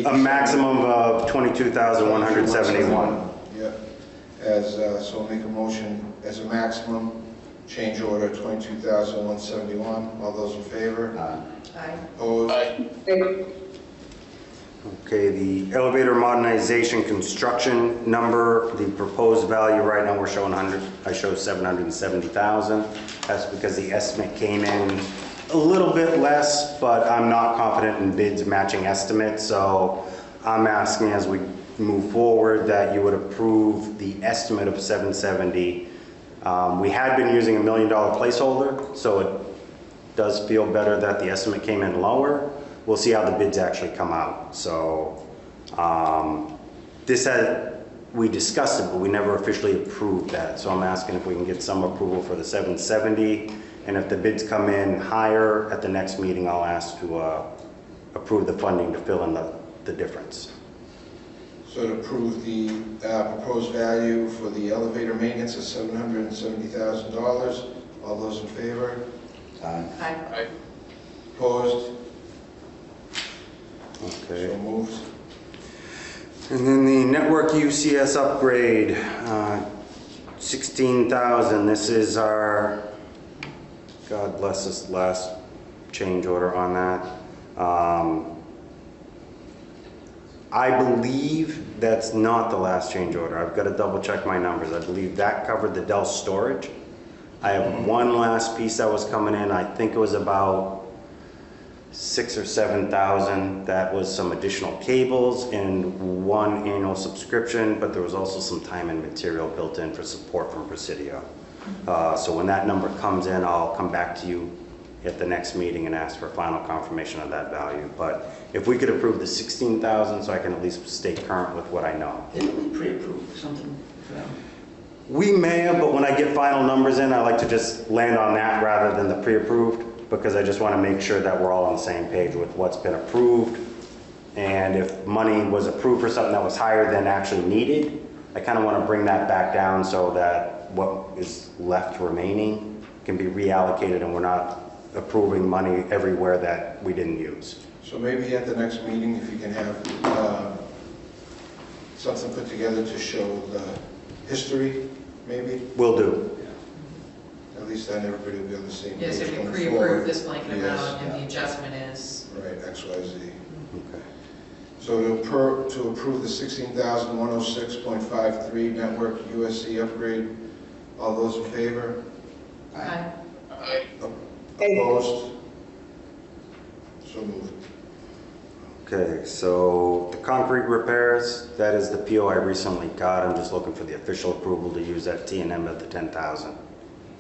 Speaker 4: A maximum of $22,171.
Speaker 1: Yeah. So we'll make a motion as a maximum, change order $22,171. All those in favor?
Speaker 3: Aye.
Speaker 1: Opposed?
Speaker 5: Aye.
Speaker 4: Okay, the elevator modernization construction number, the proposed value right now, we're showing I show 770,000. That's because the estimate came in a little bit less, but I'm not confident in bids matching estimates, so I'm asking as we move forward that you would approve the estimate of 770. We had been using $1 million placeholder, so it does feel better that the estimate came in lower. We'll see how the bids actually come out. So we discussed it, but we never officially approved that. So I'm asking if we can get some approval for the 770. And if the bids come in higher at the next meeting, I'll ask to approve the funding to fill in the difference.
Speaker 1: So to approve the proposed value for the elevator maintenance of $770,000. All those in favor?
Speaker 3: Aye.
Speaker 5: Aye.
Speaker 1: Opposed?
Speaker 4: Okay.
Speaker 1: So moved.
Speaker 4: And then the network UCS upgrade, 16,000. This is our, God bless us, last change order on that. I believe that's not the last change order. I've got to double check my numbers. I believe that covered the Dell storage. I have one last piece that was coming in. I think it was about 6,000 or 7,000. That was some additional cables and one annual subscription, but there was also some time and material built in for support from Presidio. So when that number comes in, I'll come back to you at the next meeting and ask for final confirmation of that value. But if we could approve the 16,000, so I can at least stay current with what I know.
Speaker 2: Didn't we pre-approve something for them?
Speaker 4: We may have, but when I get final numbers in, I like to just land on that rather than the pre-approved, because I just want to make sure that we're all on the same page with what's been approved. And if money was approved for something that was higher than actually needed, I kind of want to bring that back down so that what is left remaining can be reallocated and we're not approving money everywhere that we didn't use.
Speaker 1: So maybe at the next meeting, if you can have something put together to show the history, maybe?
Speaker 4: Will do.
Speaker 1: At least then everybody will be on the same page.
Speaker 3: Yes, if we
Speaker 1: going
Speaker 3: pre-approve
Speaker 1: forward.
Speaker 3: this blanket
Speaker 1: Yes.
Speaker 3: amount and the adjustment is,
Speaker 1: Right, X, Y, Z.
Speaker 4: Okay.
Speaker 1: So to approve the 16,106.53 network USC upgrade, all those in favor?
Speaker 3: okay,
Speaker 1: Opposed? So moved.
Speaker 4: Okay, so the concrete repairs, that is the PO I recently got. I'm just looking for the official approval to use that T&M at the 10,000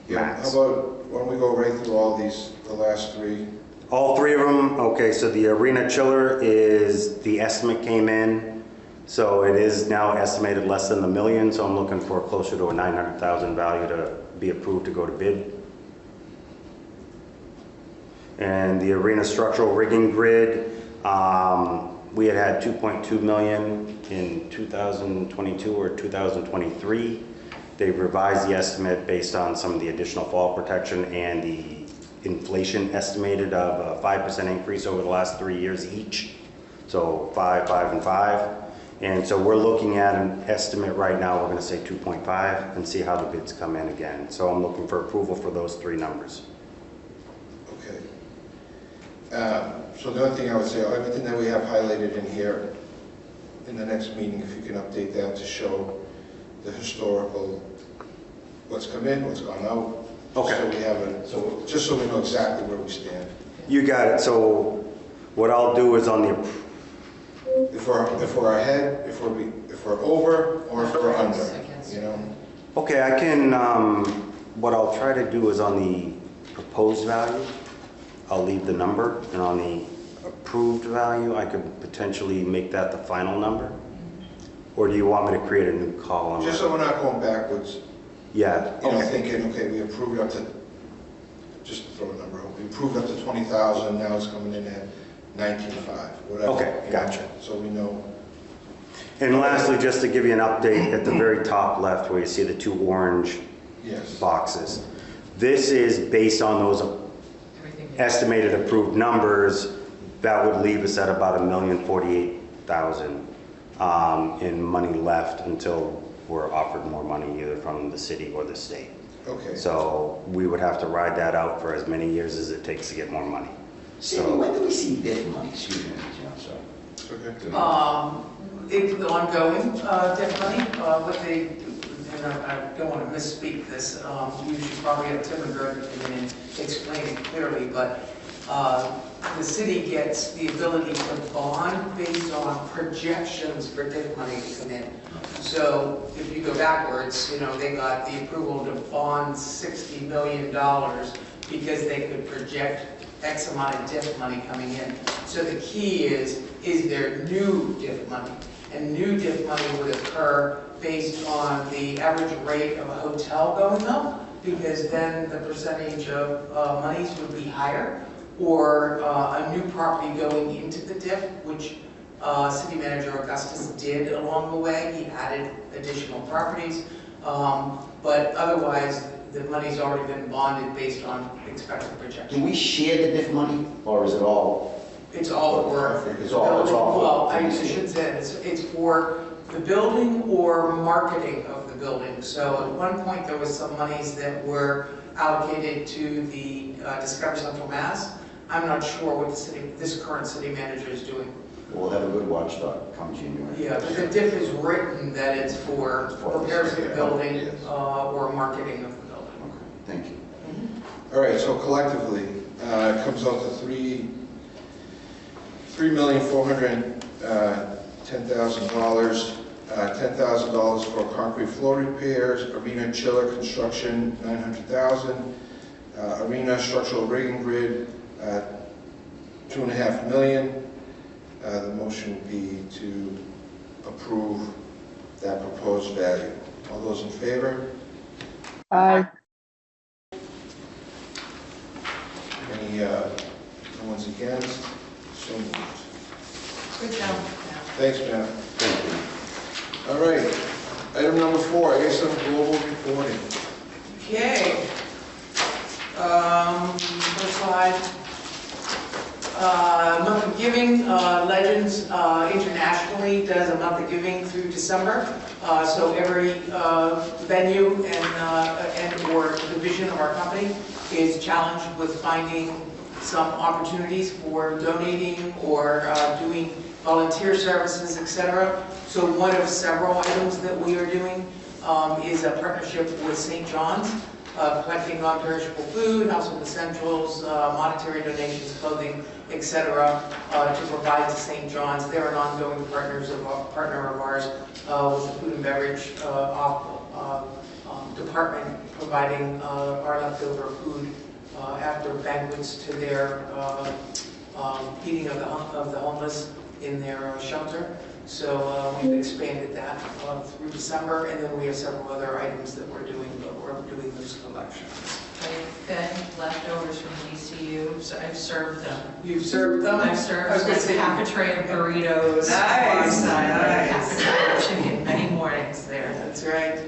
Speaker 1: Yeah, how
Speaker 4: max.
Speaker 1: about, why don't we go right through all these, the last three?
Speaker 4: All three of them, okay, so the arena chiller is, the estimate came in, so it is now estimated less than the million, so I'm looking for closer to a 900,000 value to be approved to go to bid. And the arena structural rigging grid, we had 2.2 million in 2022 or 2023. They revised the estimate based on some of the additional fall protection and the inflation estimated of a 5% increase over the last 3 years each. So 5, 5, and 5. And so we're looking at an estimate right now, we're gonna say 2.5 and see how the bids come in again. So I'm looking for approval for those three numbers.
Speaker 1: Okay. So the only thing I would say, everything that we have highlighted in here, in the next meeting, if you can update that to show the historical, what's come in, what's gone out.
Speaker 4: Okay.
Speaker 1: So we have just so we know exactly where we stand.
Speaker 4: You got it. So what I'll do is on the,
Speaker 1: If we're ahead, if we're over, or if we're under, you know?
Speaker 4: okay, I can, what I'll try to do is on the proposed value, I'll leave the number, and on the approved value, I could potentially make that the final number? Or do you want me to create a new column?
Speaker 1: Just so we're not going backwards,
Speaker 4: Yeah,
Speaker 1: you know,
Speaker 4: okay.
Speaker 1: thinking, okay, we approved up to, just to throw a number out, we approved up to 20,000, now it's coming in at 19.5, whatever.
Speaker 4: Okay,
Speaker 1: you know,
Speaker 4: gotcha.
Speaker 1: So we know.
Speaker 4: And lastly, just to give you an update, at the very top left where you see the two orange
Speaker 1: Yes.
Speaker 4: boxes, this is based on those
Speaker 3: everything.
Speaker 4: estimated approved numbers. That would leave us at about $1,048,000 in money left until we're offered more money either from the city or the state.
Speaker 1: Okay.
Speaker 4: So we would have to ride that out for as many years as it takes to get more money.
Speaker 2: Sandy, when do we see DIF money? Excuse me, I'm sorry.
Speaker 1: It's okay.
Speaker 7: It's the ongoing debt money, what they, and I don't want to misspeak this, you should probably have Tim and Greg come in and explain it clearly, but the city gets the ability to bond based on projections for debt money to come in. So if you go backwards, you know, they got the approval to bond $60 million because they could project X amount of DIF money coming in. So the key is there new DIF money? And new DIF money would occur based on the average rate of a hotel going up, because then the percentage of monies would be higher, or a new property going into the DIF, which City Manager Augustus did along the way. He added additional properties, but otherwise the money's already been bonded based on expected
Speaker 2: Do
Speaker 7: projections.
Speaker 2: we share the DIF money, or is it all?
Speaker 7: It's all for.
Speaker 2: It's all.
Speaker 7: Well, I should say, it's for the building or marketing of the building. So at one point, there was some monies that were allocated to the Discover Central Mass. I'm not sure what this current city manager is doing.
Speaker 2: We'll have a good watchdog come January.
Speaker 7: Yeah, but the DIF is written that it's for repairs of the building
Speaker 1: Yes.
Speaker 7: or marketing of the building.
Speaker 2: Okay, thank you.
Speaker 1: All right, so collectively, it comes out to $3,410,000, $10,000 for concrete floor repairs, arena chiller construction, $900,000, arena structural rigging grid, $2.5 million. The motion would be to approve that proposed value. All those in favor?
Speaker 6: Aye.
Speaker 1: Any, no one's against? So moved.
Speaker 3: Good job.
Speaker 1: Thanks, Matt. All right, item number 4, I guess some global reporting.
Speaker 7: Okay. First slide. Month of giving, Legends internationally does a month of giving through December. So every venue and or division of our company is challenged with finding some opportunities for donating or doing volunteer services, etc. So one of several items that we are doing is a partnership with St. John's, collecting non-perishable food, household essentials, monetary donations, clothing, etc., to provide to St. John's. They're an ongoing partner of ours with the food and beverage department, providing our leftover food after banquets to their feeding of the homeless in their shelter. So we've expanded that through December, and then we have several other items that we're doing, but we're doing those collections.
Speaker 3: I've fed leftovers from DCU, so I've served them.
Speaker 7: You've served them?
Speaker 3: I've served
Speaker 7: I was gonna say,
Speaker 3: half a tray of burritos.
Speaker 7: Nice,
Speaker 3: alongside
Speaker 7: nice.
Speaker 3: half a tray of chicken many mornings there.
Speaker 7: That's right.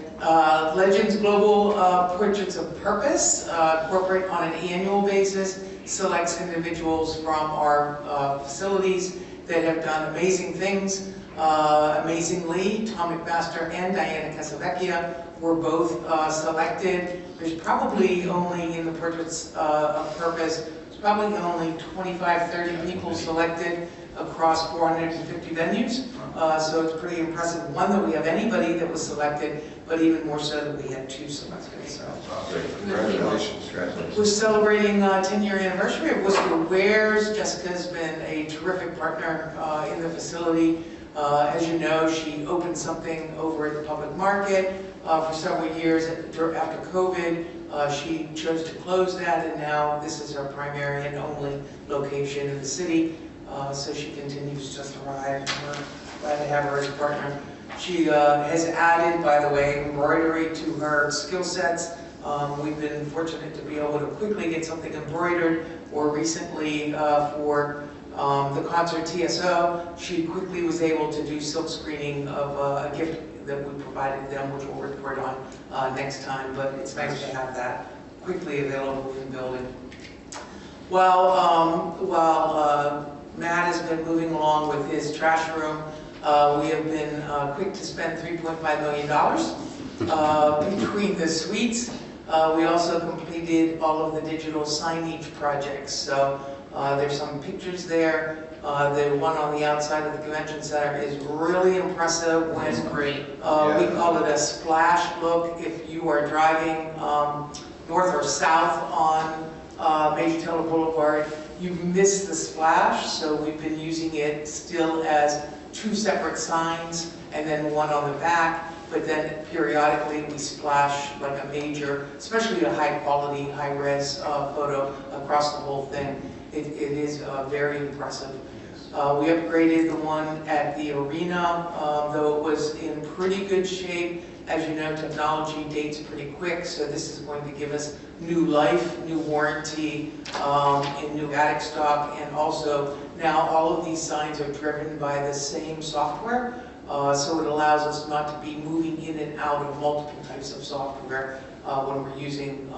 Speaker 7: Legends Global Portraits of Purpose, corporate on an annual basis, selects individuals from our facilities that have done amazing things. Amazingly, Tom McMaster and Diana Casavecchia were both selected. There's probably only in the Portraits of Purpose, there's probably only 25, 30 people selected across 450 venues. So it's pretty impressive. One, that we have anybody that was selected, but even more so that we had 2 selected. So.
Speaker 1: Congratulations.
Speaker 7: We're celebrating 10-year anniversary of Worcester Wares. Jessica's been a terrific partner in the facility. As you know, she opened something over at the public market for several years. After COVID, she chose to close that, and now this is her primary and only location in the city. So she continues to thrive, and we're glad to have her as a partner. She has added, by the way, embroidery to her skill sets. We've been fortunate to be able to quickly get something embroidered, or recently for the concert TSO, she quickly was able to do silk screening of a gift that we provided them, which we'll report on next time, but it's nice to have that quickly available in the building. While Matt has been moving along with his trash room, we have been quick to spend $3.5 million between the suites. We also completed all of the digital signage projects. So there's some pictures there. The one on the outside of the convention center is really impressive.
Speaker 3: It's great.
Speaker 7: We call it a splash look. If you are driving north or south on Major Taylor Boulevard, you miss the splash. So we've been using it still as 2 separate signs and then one on the back. But then periodically we splash like a major, especially a high quality, high res photo across the whole thing. It is very impressive. We upgraded the one at the arena, though it was in pretty good shape. As you know, technology dates pretty quick, so this is going to give us new life, new warranty, and new attic stock. And also, now all of these signs are driven by the same software. So it allows us not to be moving in and out of multiple types of software when we're using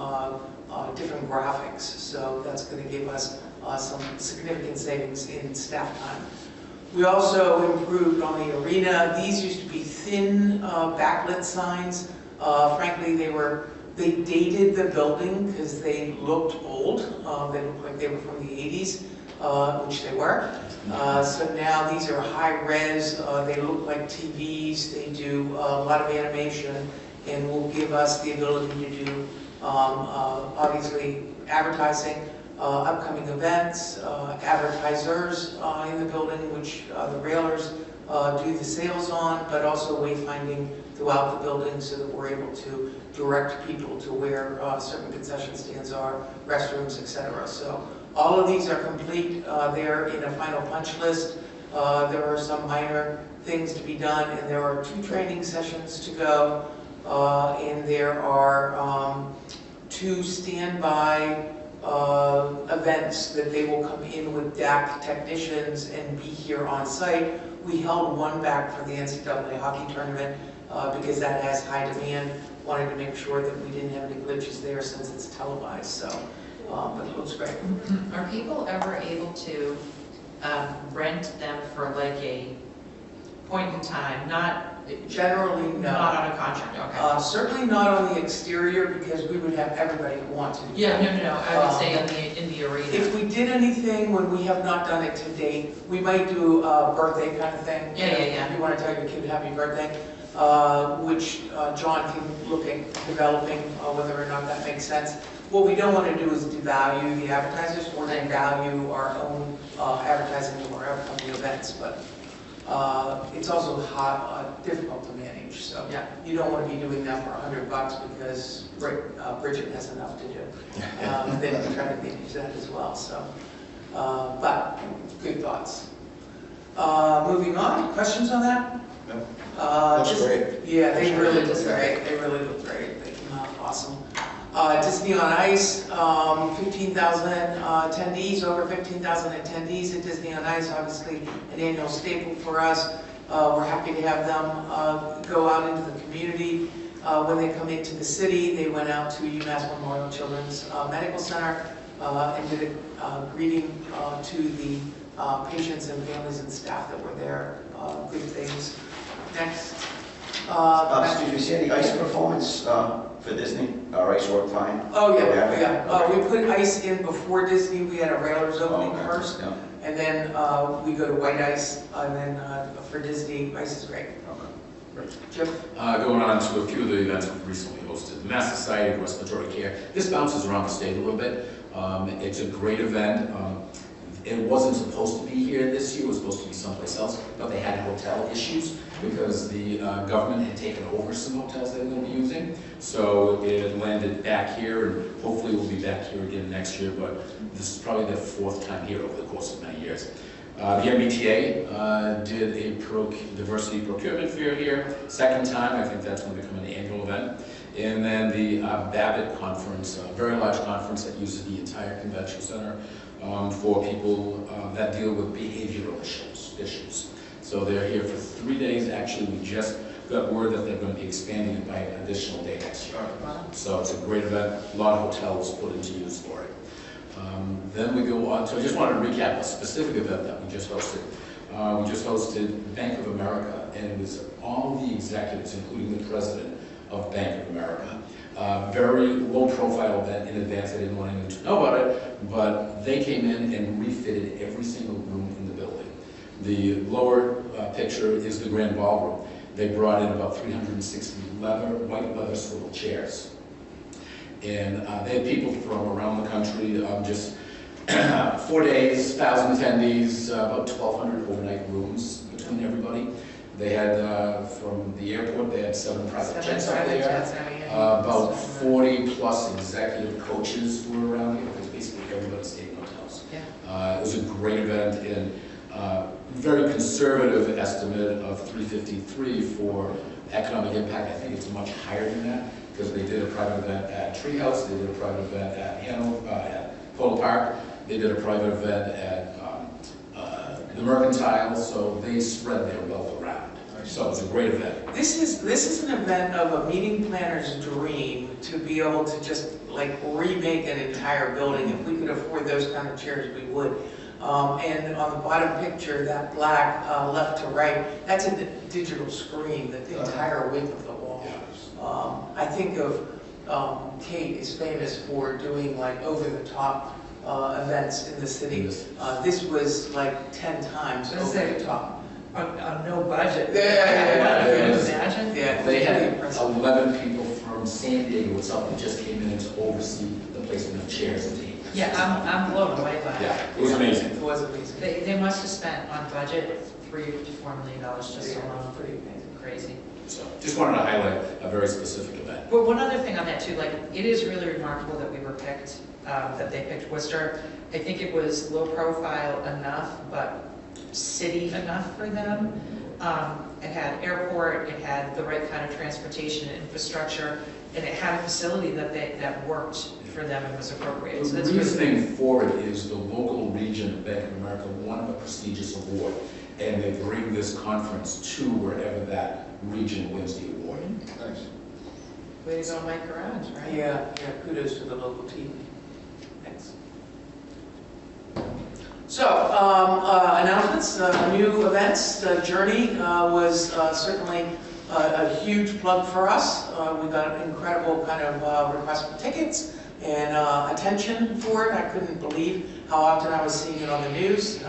Speaker 7: different graphics. So that's going to give us some significant savings in staff time. We also improved on the arena. These used to be thin backlit signs. Frankly, they dated the building because they looked old. They looked like they were from the 80s, which they were. So now these are high res, they look like TVs, they do a lot of animation, and will give us the ability to do, obviously, advertising, upcoming events, advertisers in the building, which the railers do the sales on, but also wayfinding throughout the building so that we're able to direct people to where certain concession stands are, restrooms, etc. So all of these are complete. They're in a final punch list. There are some minor things to be done, and there are 2 training sessions to go, and there are 2 standby events that they will come in with DAC technicians and be here on site. We held one back for the NCAA hockey tournament because that has high demand. Wanted to make sure that we didn't have any glitches there since it's televised. So but it looks great.
Speaker 3: Are people ever able to rent them for like a point in time, not
Speaker 7: Generally, no.
Speaker 3: not on a contract? Okay.
Speaker 7: Certainly not on the exterior, because we would have everybody who wants to. Do
Speaker 3: Yeah,
Speaker 7: that.
Speaker 3: no. I would say in the arena.
Speaker 7: If we did anything when we have not done it to date, we might do a birthday kind of thing.
Speaker 3: Yeah.
Speaker 7: You want to tell your kid happy birthday, which John can look at developing, whether or not that makes sense. What we don't want to do is devalue the advertisers. We're going to value our own advertising to our upcoming events, but it's also difficult to manage. So
Speaker 3: Yeah.
Speaker 7: you don't want to be doing that for $100 because Bridget has enough to do. Then you try to manage that as well. So, but good thoughts. Moving on. Questions on that?
Speaker 1: No. Looks great.
Speaker 7: Yeah, they really look great. They really look great. They came out awesome. Disney on Ice, 15,000 attendees, over 15,000 attendees at Disney on Ice, obviously an annual staple for us. We're happy to have them go out into the community. When they come into the city, they went out to UMass Memorial Children's Medical Center and did a greeting to the patients and families and staff that were there. Good things. Next.
Speaker 2: Excuse me, see any ice performance for Disney? Our ice work fine?
Speaker 7: Oh, yeah. We put ice in before Disney. We had a railers opening
Speaker 2: Okay.
Speaker 7: first,
Speaker 2: Yeah.
Speaker 7: and then we go to white ice, and then for Disney, ice is great. Jim?
Speaker 9: Going on to a few of the events we've recently hosted. The Mass Society of Respiratory Care. This bounces around the state a little bit. It's a great event. It wasn't supposed to be here this year. It was supposed to be someplace else, but they had hotel issues because the government had taken over some hotels they were going to be using. So it landed back here, and hopefully we'll be back here again next year, but this is probably their fourth time here over the course of many years. The MBTA did a diversity procurement fair here. Second time, I think that's going to become an annual event. And then the Babbitt Conference, a very large conference that uses the entire convention center for people that deal with behavioral issues. So they're here for 3 days. Actually, we just got word that they're going to be expanding it by an additional day next year. So it's a great event. A lot of hotels put into use for it. Then we go on to, I just wanted to recap a specific event that we just hosted. We just hosted Bank of America, and it was all the executives, including the president of Bank of America. Very low-profile event in advance. I didn't want anyone to know about it, but they came in and refitted every single room in the building. The lower picture is the grand ballroom. They brought in about 360 white leather swivel chairs. And they had people from around the country, just 4 days, 1,000 attendees, about 1,200 overnight rooms between everybody. They had, from the airport, they had 7 private jets out there. About 40 plus executive coaches were around here because basically everybody stayed in hotels.
Speaker 3: Yeah.
Speaker 9: It was a great event, and very conservative estimate of 353 for economic impact. I think it's much higher than that because they did a private event at Treehouse, they did a private event at Hanover, at Polo Park, they did a private event at the Mercantile, so they spread their wealth around. So it was a great event.
Speaker 7: This is an event of a meeting planner's dream to be able to just like remake an entire building. If we could afford those kind of chairs, we would. And on the bottom picture, that black left to right, that's a digital screen, the entire width of the wall. I think of Kate is famous for doing like over-the-top events in the city. This was like 10 times over the top.
Speaker 3: On no budget.
Speaker 7: Yeah.
Speaker 3: Can you imagine?
Speaker 7: Yeah,
Speaker 9: They had
Speaker 7: really impressive.
Speaker 9: 11 people from San Diego itself that just came in to oversee the placement of chairs and tables.
Speaker 3: Yeah, I'm blown away by it.
Speaker 9: Yeah, it was amazing.
Speaker 7: It was amazing.
Speaker 3: They must have spent on budget $3 to $4 million just alone.
Speaker 7: Pretty amazing.
Speaker 3: Crazy.
Speaker 9: So just wanted to highlight a very specific event.
Speaker 3: But one other thing on that too, like, it is really remarkable that we were picked, that they picked Worcester. I think it was low profile enough, but city enough for them. It had airport, it had the right kind of transportation and infrastructure, and it had a facility that worked for them and was appropriate. So
Speaker 9: The
Speaker 3: that's really,
Speaker 9: reasoning for it is the local region of Bank of America won a prestigious award, and they bring this conference to wherever that region wins the award.
Speaker 1: Nice.
Speaker 3: way to go, Mike Garage, right?
Speaker 7: Yeah, kudos to the local team. Thanks. Announcements, new events. The Journey was certainly a huge plug for us. We got an incredible kind of request for tickets and attention for it. I couldn't believe how often I was seeing it on the news.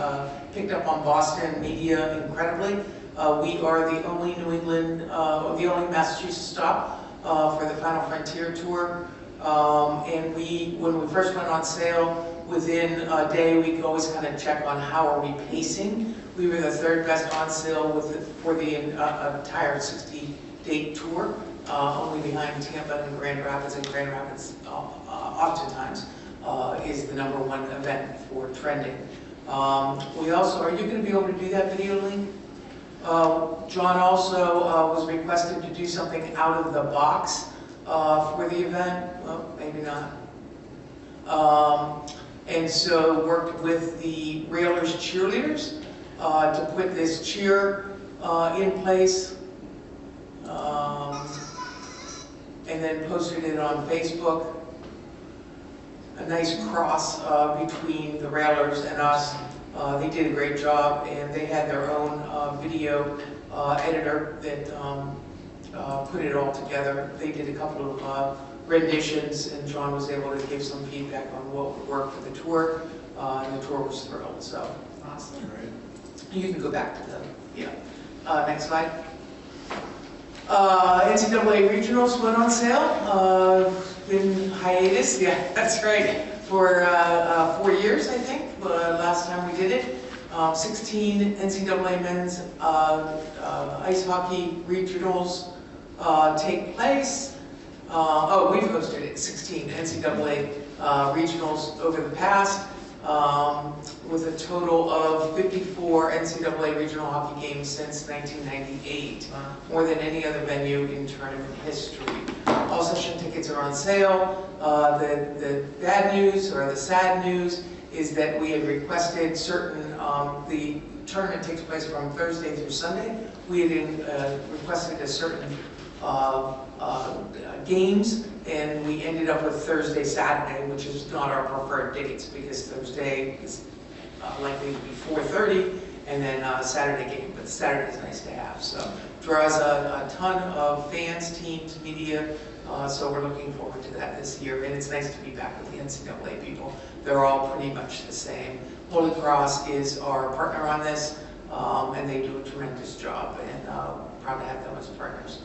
Speaker 7: Picked up on Boston media incredibly. We are the only New England, the only Massachusetts stop for the Final Frontier Tour. And when we first went on sale, within a day, we could always kind of check on how are we pacing. We were the third best on sale for the entire 60-date tour, only behind Tampa and Grand Rapids. And Grand Rapids, oftentimes, is the #1 event for trending. We also, are you going to be able to do that video link? John also was requested to do something out of the box for the event. Well, maybe not. And so worked with the Railers cheerleaders to put this cheer in place, and then posted it on Facebook. A nice cross between the Railers and us. They did a great job, and they had their own video editor that put it all together. They did a couple of renditions, and John was able to give some feedback on what would work for the tour, and the tour was thrilled. So
Speaker 3: Awesome.
Speaker 7: you can go back to the next slide. NCAA regionals went on sale. Been hiatus, yeah, that's right, for 4 years, I think. Last time we did it. 16 NCAA men's ice hockey regionals take place. We've hosted it, 16 NCAA regionals over the past, with a total of 54 NCAA regional hockey games since 1998, more than any other venue in tournament history. All session tickets are on sale. The bad news, or the sad news, is that we had requested certain, the tournament takes place from Thursday through Sunday. We had requested a certain games, and we ended up with Thursday, Saturday, which is not our preferred dates, because Thursday is likely to be 4:30, and then Saturday game, but Saturday is nice to have. So draws a ton of fans, teams, media, so we're looking forward to that this year, and it's nice to be back with the NCAA people. They're all pretty much the same. Holy Cross is our partner on this, and they do a tremendous job, and proud to have them as partners.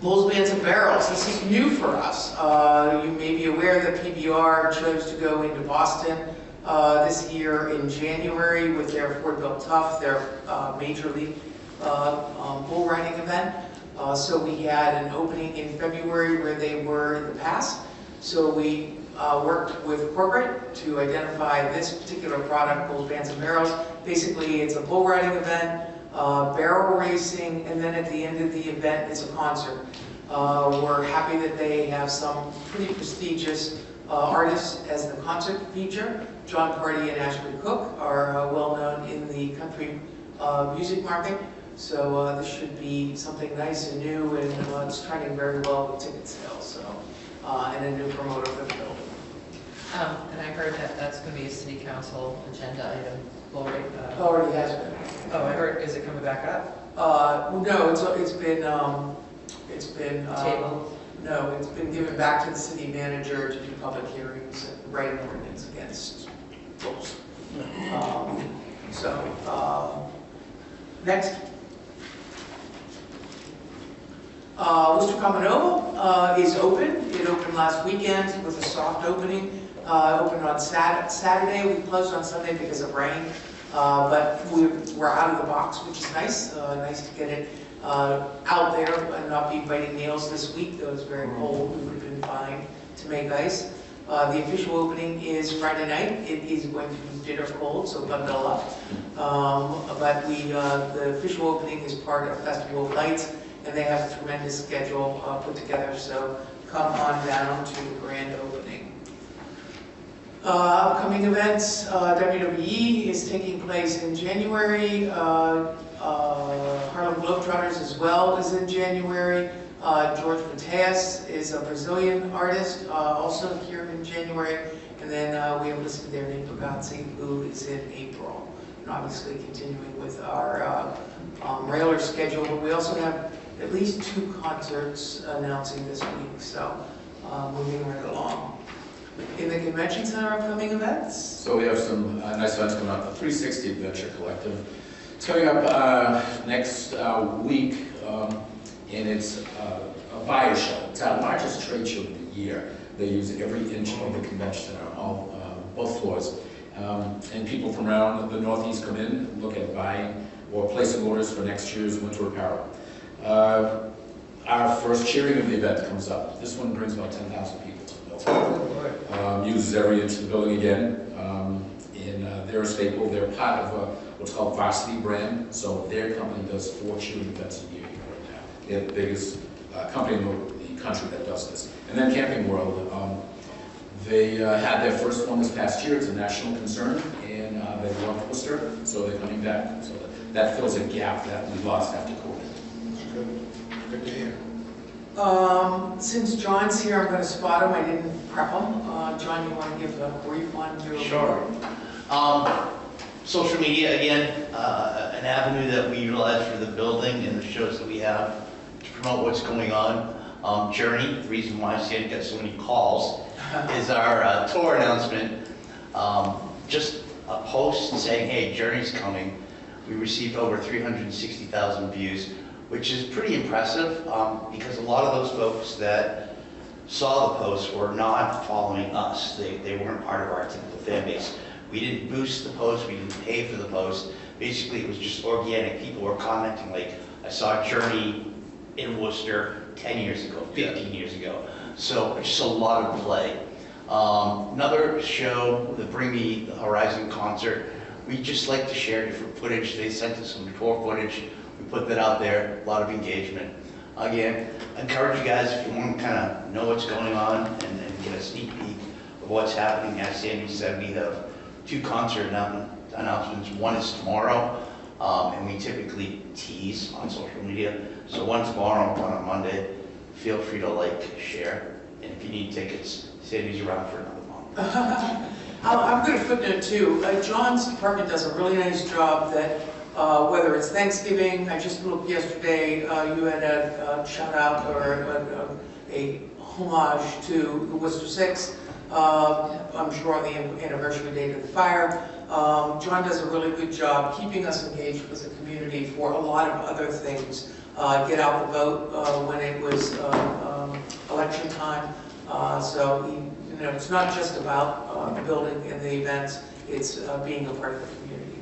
Speaker 7: Bulls, Bands, and Barrels. This is new for us. You may be aware that PBR chose to go into Boston this year in January with their Ford Built Tough, their major league bull riding event. So we had an opening in February where they were in the past. So we worked with corporate to identify this particular product, Bulls, Bands, and Barrels. Basically, it's a bull riding event, barrel racing, and then at the end of the event, it's a concert. We're happy that they have some pretty prestigious artists as the concert feature. John Party and Ashley Cook are well known in the country music market. So this should be something nice and new, and it's trending very well with ticket sales. So and a new promoter for the building.
Speaker 3: And I heard that that's going to be a city council agenda item.
Speaker 7: Already has been.
Speaker 3: Oh, I heard. Is it coming back up?
Speaker 7: No, it's been
Speaker 3: Tabled?
Speaker 7: No, it's been given back to the city manager to do public hearings and write an ordinance against bulls. Next. Worcester Common Oval is open. It opened last weekend with a soft opening. Opened on Saturday. We closed on Sunday because of rain. But we're out of the box, which is nice. Nice to get it out there and not be biting nails this week, though it's very cold. We would have been fine to make ice. The official opening is Friday night. It is going to be bitter cold, so bundle up. But the official opening is part of Festival of Lights, and they have a tremendous schedule put together, so come on down to the grand opening. Upcoming events, WWE is taking place in January. Harlem Globetrotters as well is in January. George Mateus is a Brazilian artist, also here in January. And then we have listed there Nate Bugazzi, who is in April. And obviously continuing with our railer schedule. But we also have at least 2 concerts announcing this week, so moving right along. In the convention center, upcoming events?
Speaker 9: So we have some nice events coming up. The 360 Adventure Collective. It's coming up next week, and it's a buyer show. It's our largest trade show of the year. They use every inch of the convention center, both floors. And people from around the Northeast come in, look at buying or placing orders for next year's winter apparel. Our first cheering of the event comes up. This one brings about 10,000 people to the building. Uses every inch of the building again. And they're a staple. They're part of what's called Varsity Brand. So their company does 4 cheering events a year here right now. They're the biggest company in the country that does this. And then Camping World. They had their first one this past year. It's a national concern, and they love Worcester, so they're coming back. So that fills a gap that we lost after COVID.
Speaker 1: That's good. Good to hear.
Speaker 7: Since John's here, I'm going to spot him. I didn't prep him. John, you want to give a brief on your
Speaker 5: Sure. Social media, again, an avenue that we utilize for the building and the shows that we have to promote what's going on. Journey, the reason why Sandy got so many calls, is our tour announcement. Just a post saying, hey, Journey's coming. We received over 360,000 views, which is pretty impressive because a lot of those folks that saw the post were not following us. They weren't part of our typical fan base. We didn't boost the post, we didn't pay for the post. Basically, it was just organic. People were commenting like, I saw Journey in Worcester 10 years ago, 15 years ago. So just a lot of play. Another show, the Bring Me the Horizon concert, we just like to share different footage. They sent us some tour footage. We put that out there, a lot of engagement. Again, I encourage you guys, if you want to kind of know what's going on and get a sneak peek of what's happening, as Sandy said, we have 2 concert announcements. One is tomorrow, and we typically tease on social media. So one tomorrow, one on Monday. Feel free to like, share, and if you need tickets, Sandy's around for another month.
Speaker 7: I'm going to footnote too. John's department does a really nice job that whether it's Thanksgiving, I just looked yesterday, you had a shout out or a homage to the Worcester Six. I'm sure on the anniversary date of the fire. John does a really good job keeping us engaged with the community for a lot of other things. Get out the vote when it was election time. So it's not just about the building and the events, it's being a part of the community.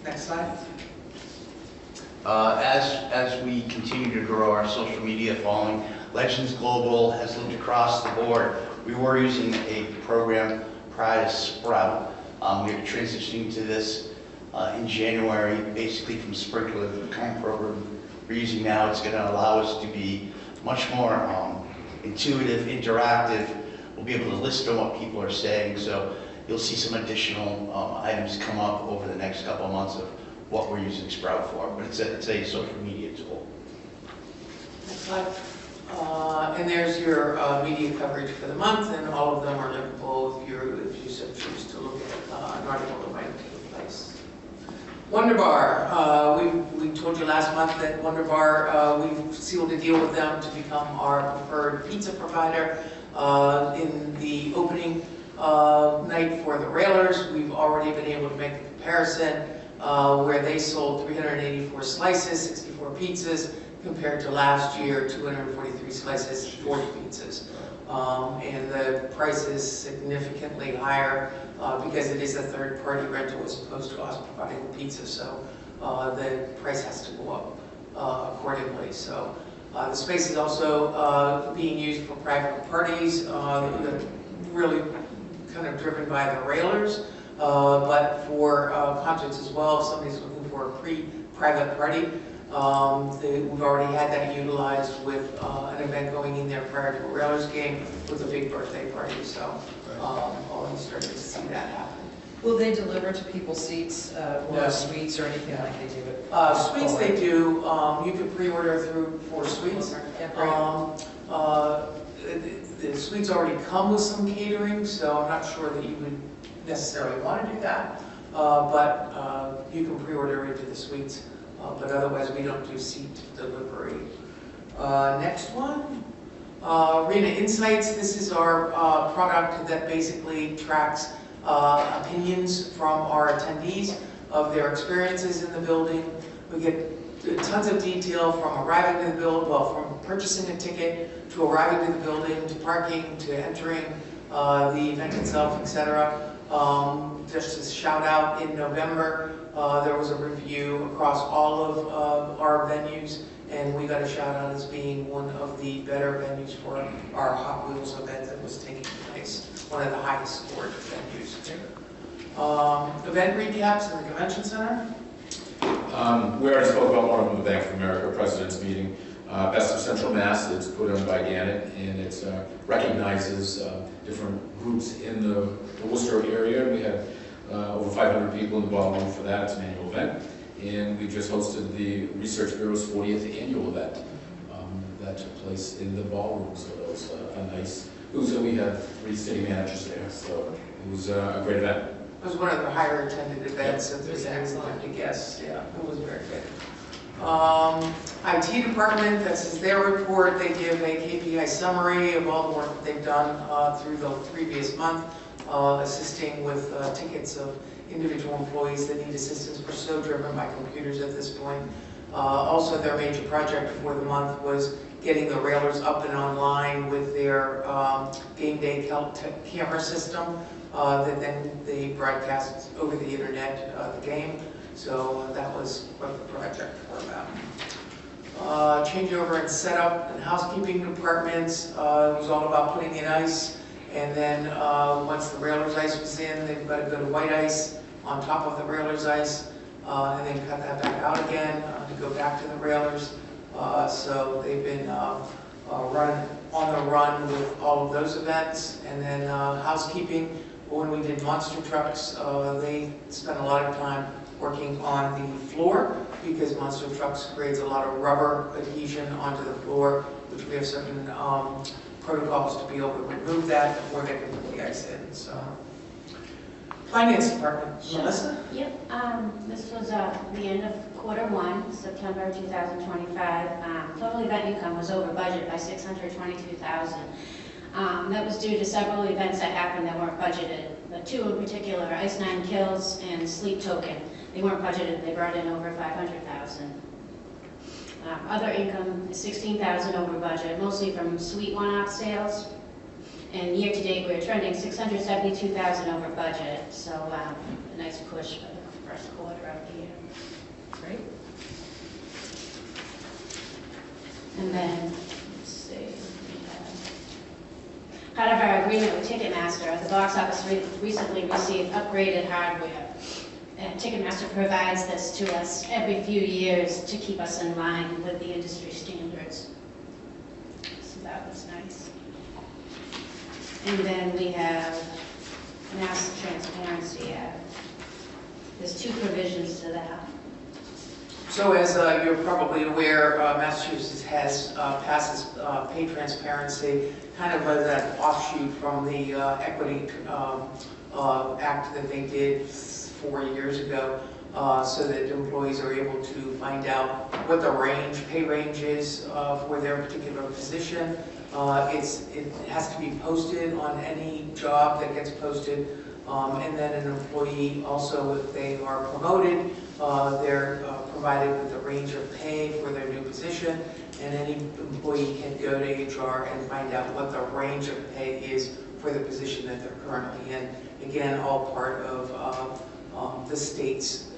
Speaker 7: Next slide.
Speaker 5: As we continue to grow our social media following, Legends Global has looked across the board. We were using a program prior to Sprout. We are transitioning to this in January, basically from Sprinkler, the current program we're using now. It's going to allow us to be much more intuitive, interactive. We'll be able to list on what people are saying, so you'll see some additional items come up over the next couple of months of what we're using Sprout for, but it's a social media tool.
Speaker 7: Next slide. And there's your media coverage for the month, and all of them are linkable if you so choose to look at an article that might take place. Wonder Bar. We told you last month that Wonder Bar, we've sealed a deal with them to become our preferred pizza provider. In the opening night for the Railers, we've already been able to make the comparison where they sold 384 slices, 64 pizzas, compared to last year, 243 slices, 40 pizzas. And the price is significantly higher because it is a third-party rental as opposed to us providing the pizza, so the price has to go up accordingly. So the space is also being used for private parties, really kind of driven by the Railers, but for concerts as well. If somebody's looking for a private party, we've already had that utilized with an event going in there prior to a Railers game with a big birthday party. So already started to see that happen.
Speaker 3: Will they deliver to people's seats or
Speaker 7: No.
Speaker 3: suites or anything like they do at?
Speaker 7: Suites they do, you can pre-order for suites.
Speaker 3: Yeah, great.
Speaker 7: The suites already come with some catering, so I'm not sure that you would necessarily want to do that. But you can pre-order into the suites, but otherwise we don't do seat delivery. Next one, Arena Insights. This is our product that basically tracks opinions from our attendees of their experiences in the building. We get tons of detail from arriving to the building, well, from purchasing a ticket to arriving to the building, to parking, to entering the event itself, etc. Just a shout out, in November, there was a review across all of our venues, and we got a shout out as being one of the better venues for our Hot Wheels event that was taking place, one of the highest scored venues. Event recaps in the convention center.
Speaker 9: We already spoke about one of them, the Bank of America President's Meeting. Best of Central Mass, it's put on by Gannett, and it recognizes different groups in the Worcester area. We had over 500 people in the ballroom for that. It's an annual event. And we just hosted the Research Bureau's 40th annual event that took place in the ballroom. So that was a nice, we had 3 city managers there, so it was a great event.
Speaker 7: It was one of the higher attended events.
Speaker 3: It was excellent.
Speaker 7: I guess, yeah, it was very good. IT department, this is their report. They give a KPI summary of all the work that they've done through the previous month, assisting with tickets of individual employees that need assistance. We're so driven by computers at this point. Also, their major project for the month was getting the railers up and online with their game day camera system that then they broadcast over the internet the game. So that was quite the project for them. Changeover and setup and housekeeping departments. It was all about putting in ice, and then once the railers ice was in, they've got to go to white ice on top of the railers ice, and then cut that back out again to go back to the railers. So they've been on the run with all of those events. And then housekeeping, when we did monster trucks, they spent a lot of time working on the floor, because monster trucks creates a lot of rubber adhesion onto the floor, which we have certain protocols to be able to remove that before they can put the ice in. So, finance department,
Speaker 10: Sure.
Speaker 7: Melissa?
Speaker 10: Yep, this was the end of Q1, September 2025. Total event income was over budget by $622,000. That was due to several events that happened that weren't budgeted. The 2 in particular, Ice 9 Kills and Sleep Token, they weren't budgeted. They brought in over $500,000. Other income is $16,000 over budget, mostly from suite one-off sales. And year-to-date, we're trending $672,000 over budget, so a nice push for the first quarter of the year.
Speaker 3: Great.
Speaker 10: And then, let's see, part of our agreement with Ticketmaster, the box office recently received upgraded hardware. And Ticketmaster provides this to us every few years to keep us in line with the industry standards. So that was nice. And then we have Mass Transparency Act. There's 2 provisions to that.
Speaker 7: So as you're probably aware, Massachusetts has passed this pay transparency, kind of as an offshoot from the Equity Act that they did 4 years ago, so that employees are able to find out what the pay range is for their particular position. It has to be posted on any job that gets posted, and then an employee also, if they are promoted, they're provided with a range of pay for their new position, and any employee can go to HR and find out what the range of pay is for the position that they're currently in. Again, all part of the state's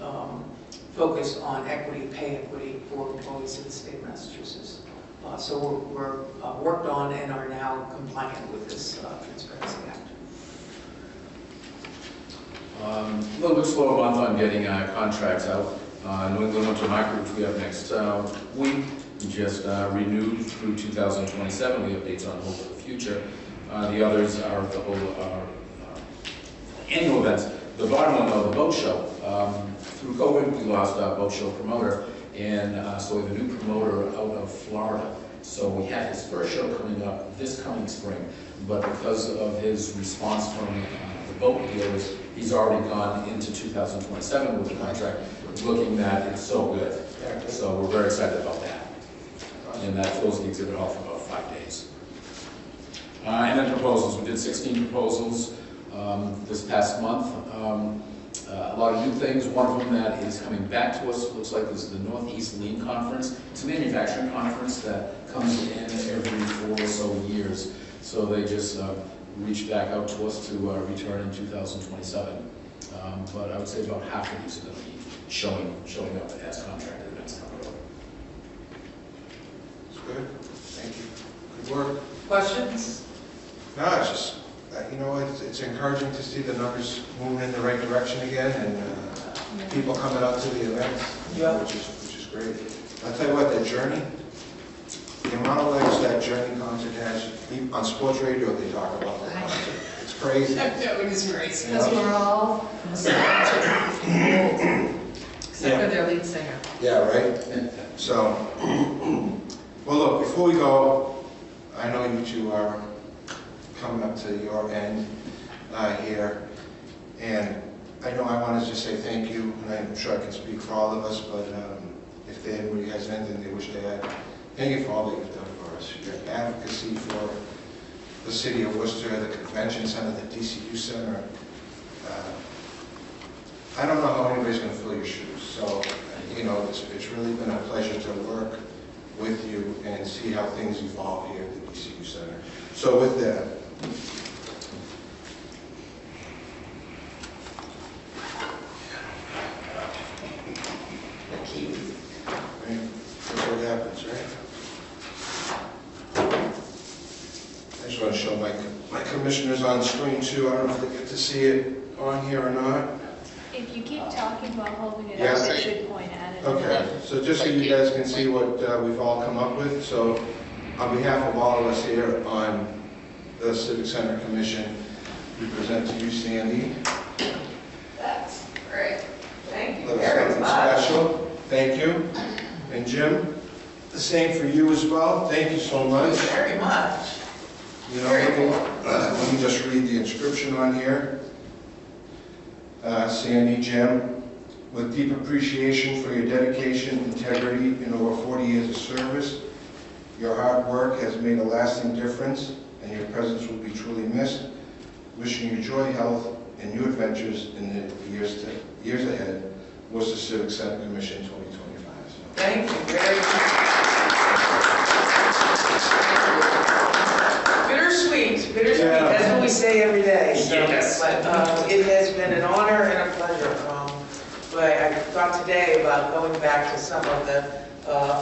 Speaker 7: focus on pay equity for employees in the state of Massachusetts. So we're worked on and are now compliant with this Transparency Act.
Speaker 9: A little bit slower month on getting contracts out. New England Winter Market, which we have next week, we just renewed through 2027. We have dates on hold for the future. The others are the whole annual events the bottom one though, the boat show. Through COVID, we lost our boat show promoter, and so we have a new promoter out of Florida. So we had his first show coming up this coming spring, but because of his response from the boat dealers, he's already gone into 2027 with the contract, looking that it's so good. So we're very excited about that. And that fills the exhibit hall for about 5 days. And then proposals, we did 16 proposals this past month. A lot of new things. One of them that is coming back to us, looks like, is the Northeast Lean Conference. It's a manufacturing conference that comes in every 4 or so years. So they just reached back out to us to return in 2027. But I would say about half of these are going to be showing up as contracted events coming up.
Speaker 1: That's good. Thank you. Good work.
Speaker 7: Questions?
Speaker 1: No, it's just, you know, it's encouraging to see the numbers moving in the right direction again, and people coming out to the events,
Speaker 7: Yeah.
Speaker 1: which is great. I'll tell you what, that Journey, the amount of legs that Journey concert has, even on sports radio they talk about that concert. It's crazy.
Speaker 3: That was great. Because
Speaker 1: Yeah.
Speaker 3: we're all nostalgic, old, except for their lead singer.
Speaker 1: Yeah, right? So, well, look, before we go, I know you two are coming up to your end here, and I know I want to just say thank you, and I'm sure I can speak for all of us, but if anybody has anything they wish to add, thank you for all that you've done for us. Your advocacy for the city of Worcester, the convention center, the DCU center. I don't know how anybody's going to fill your shoes, so you know, it's really been a pleasure to work with you and see how things evolve here at the DCU Center. So with that, right, that's what happens, right? I just want to show my commissioners on screen too. I don't know if they get to see it on here or not.
Speaker 11: If you keep talking while holding it
Speaker 1: Yeah.
Speaker 11: up, it should point at it.
Speaker 1: Okay, so just so you guys can see what we've all come up with, so on behalf of all of us here on the Civic Center Commission, we present to you Sandy.
Speaker 7: That's great. Thank you
Speaker 1: Little
Speaker 7: very
Speaker 1: something
Speaker 7: much.
Speaker 1: special. Thank you. And Jim, the same for you as well. Thank you so much.
Speaker 7: Very much.
Speaker 1: You know, let me just read the inscription on here. Sandy, Jim, with deep appreciation for your dedication, integrity, and over 40 years of service, your hard work has made a lasting difference, and your presence will be truly missed. Wishing you joy, health, and new adventures in the years ahead. Worcester Civic Center Commission 2025. So.
Speaker 7: Thank you very much. Bittersweet,
Speaker 1: Yeah.
Speaker 7: that's what we say every day. So,
Speaker 1: Yes.
Speaker 7: But it has been an honor and a pleasure. But I thought today about going back to some of the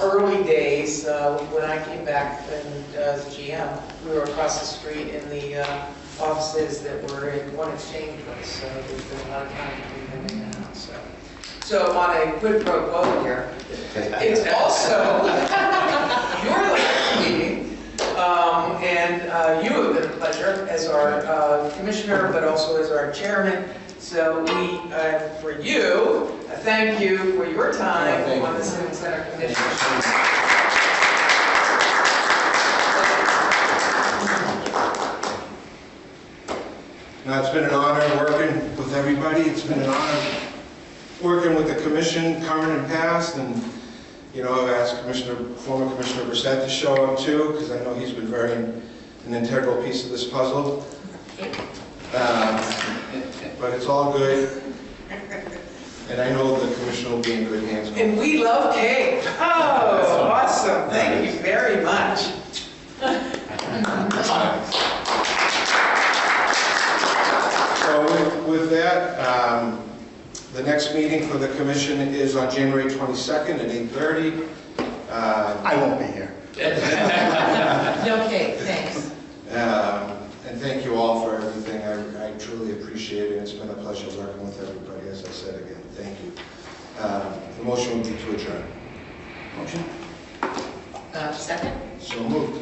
Speaker 7: early days when I came back as GM. We were across the street in the offices that were in One Exchange Place, so there's been a lot of time between them and now. So on a quid pro quo here, it's also your last meeting, and you have been a pleasure as our commissioner, but also as our chairman. So we, for you, thank you for your time on the Civic Center Commission.
Speaker 1: Now, it's been an honor working with everybody. It's been an honor working with the commission, current and past, and you know, I've asked former Commissioner Brissett to show up too, because I know he's been very an integral piece of this puzzle. But it's all good, and I know the commission will be in good hands.
Speaker 7: And we love cake. Oh, awesome. Thank you very much.
Speaker 1: So with that, the next meeting for the commission is on January 22nd at 8:30.
Speaker 2: I won't be here.
Speaker 3: No cake, thanks.
Speaker 1: And thank you all for everything. I truly appreciate it. It's been a pleasure working with everybody, as I said again. Thank you. The motion would be to adjourn.
Speaker 3: Second?
Speaker 1: So moved.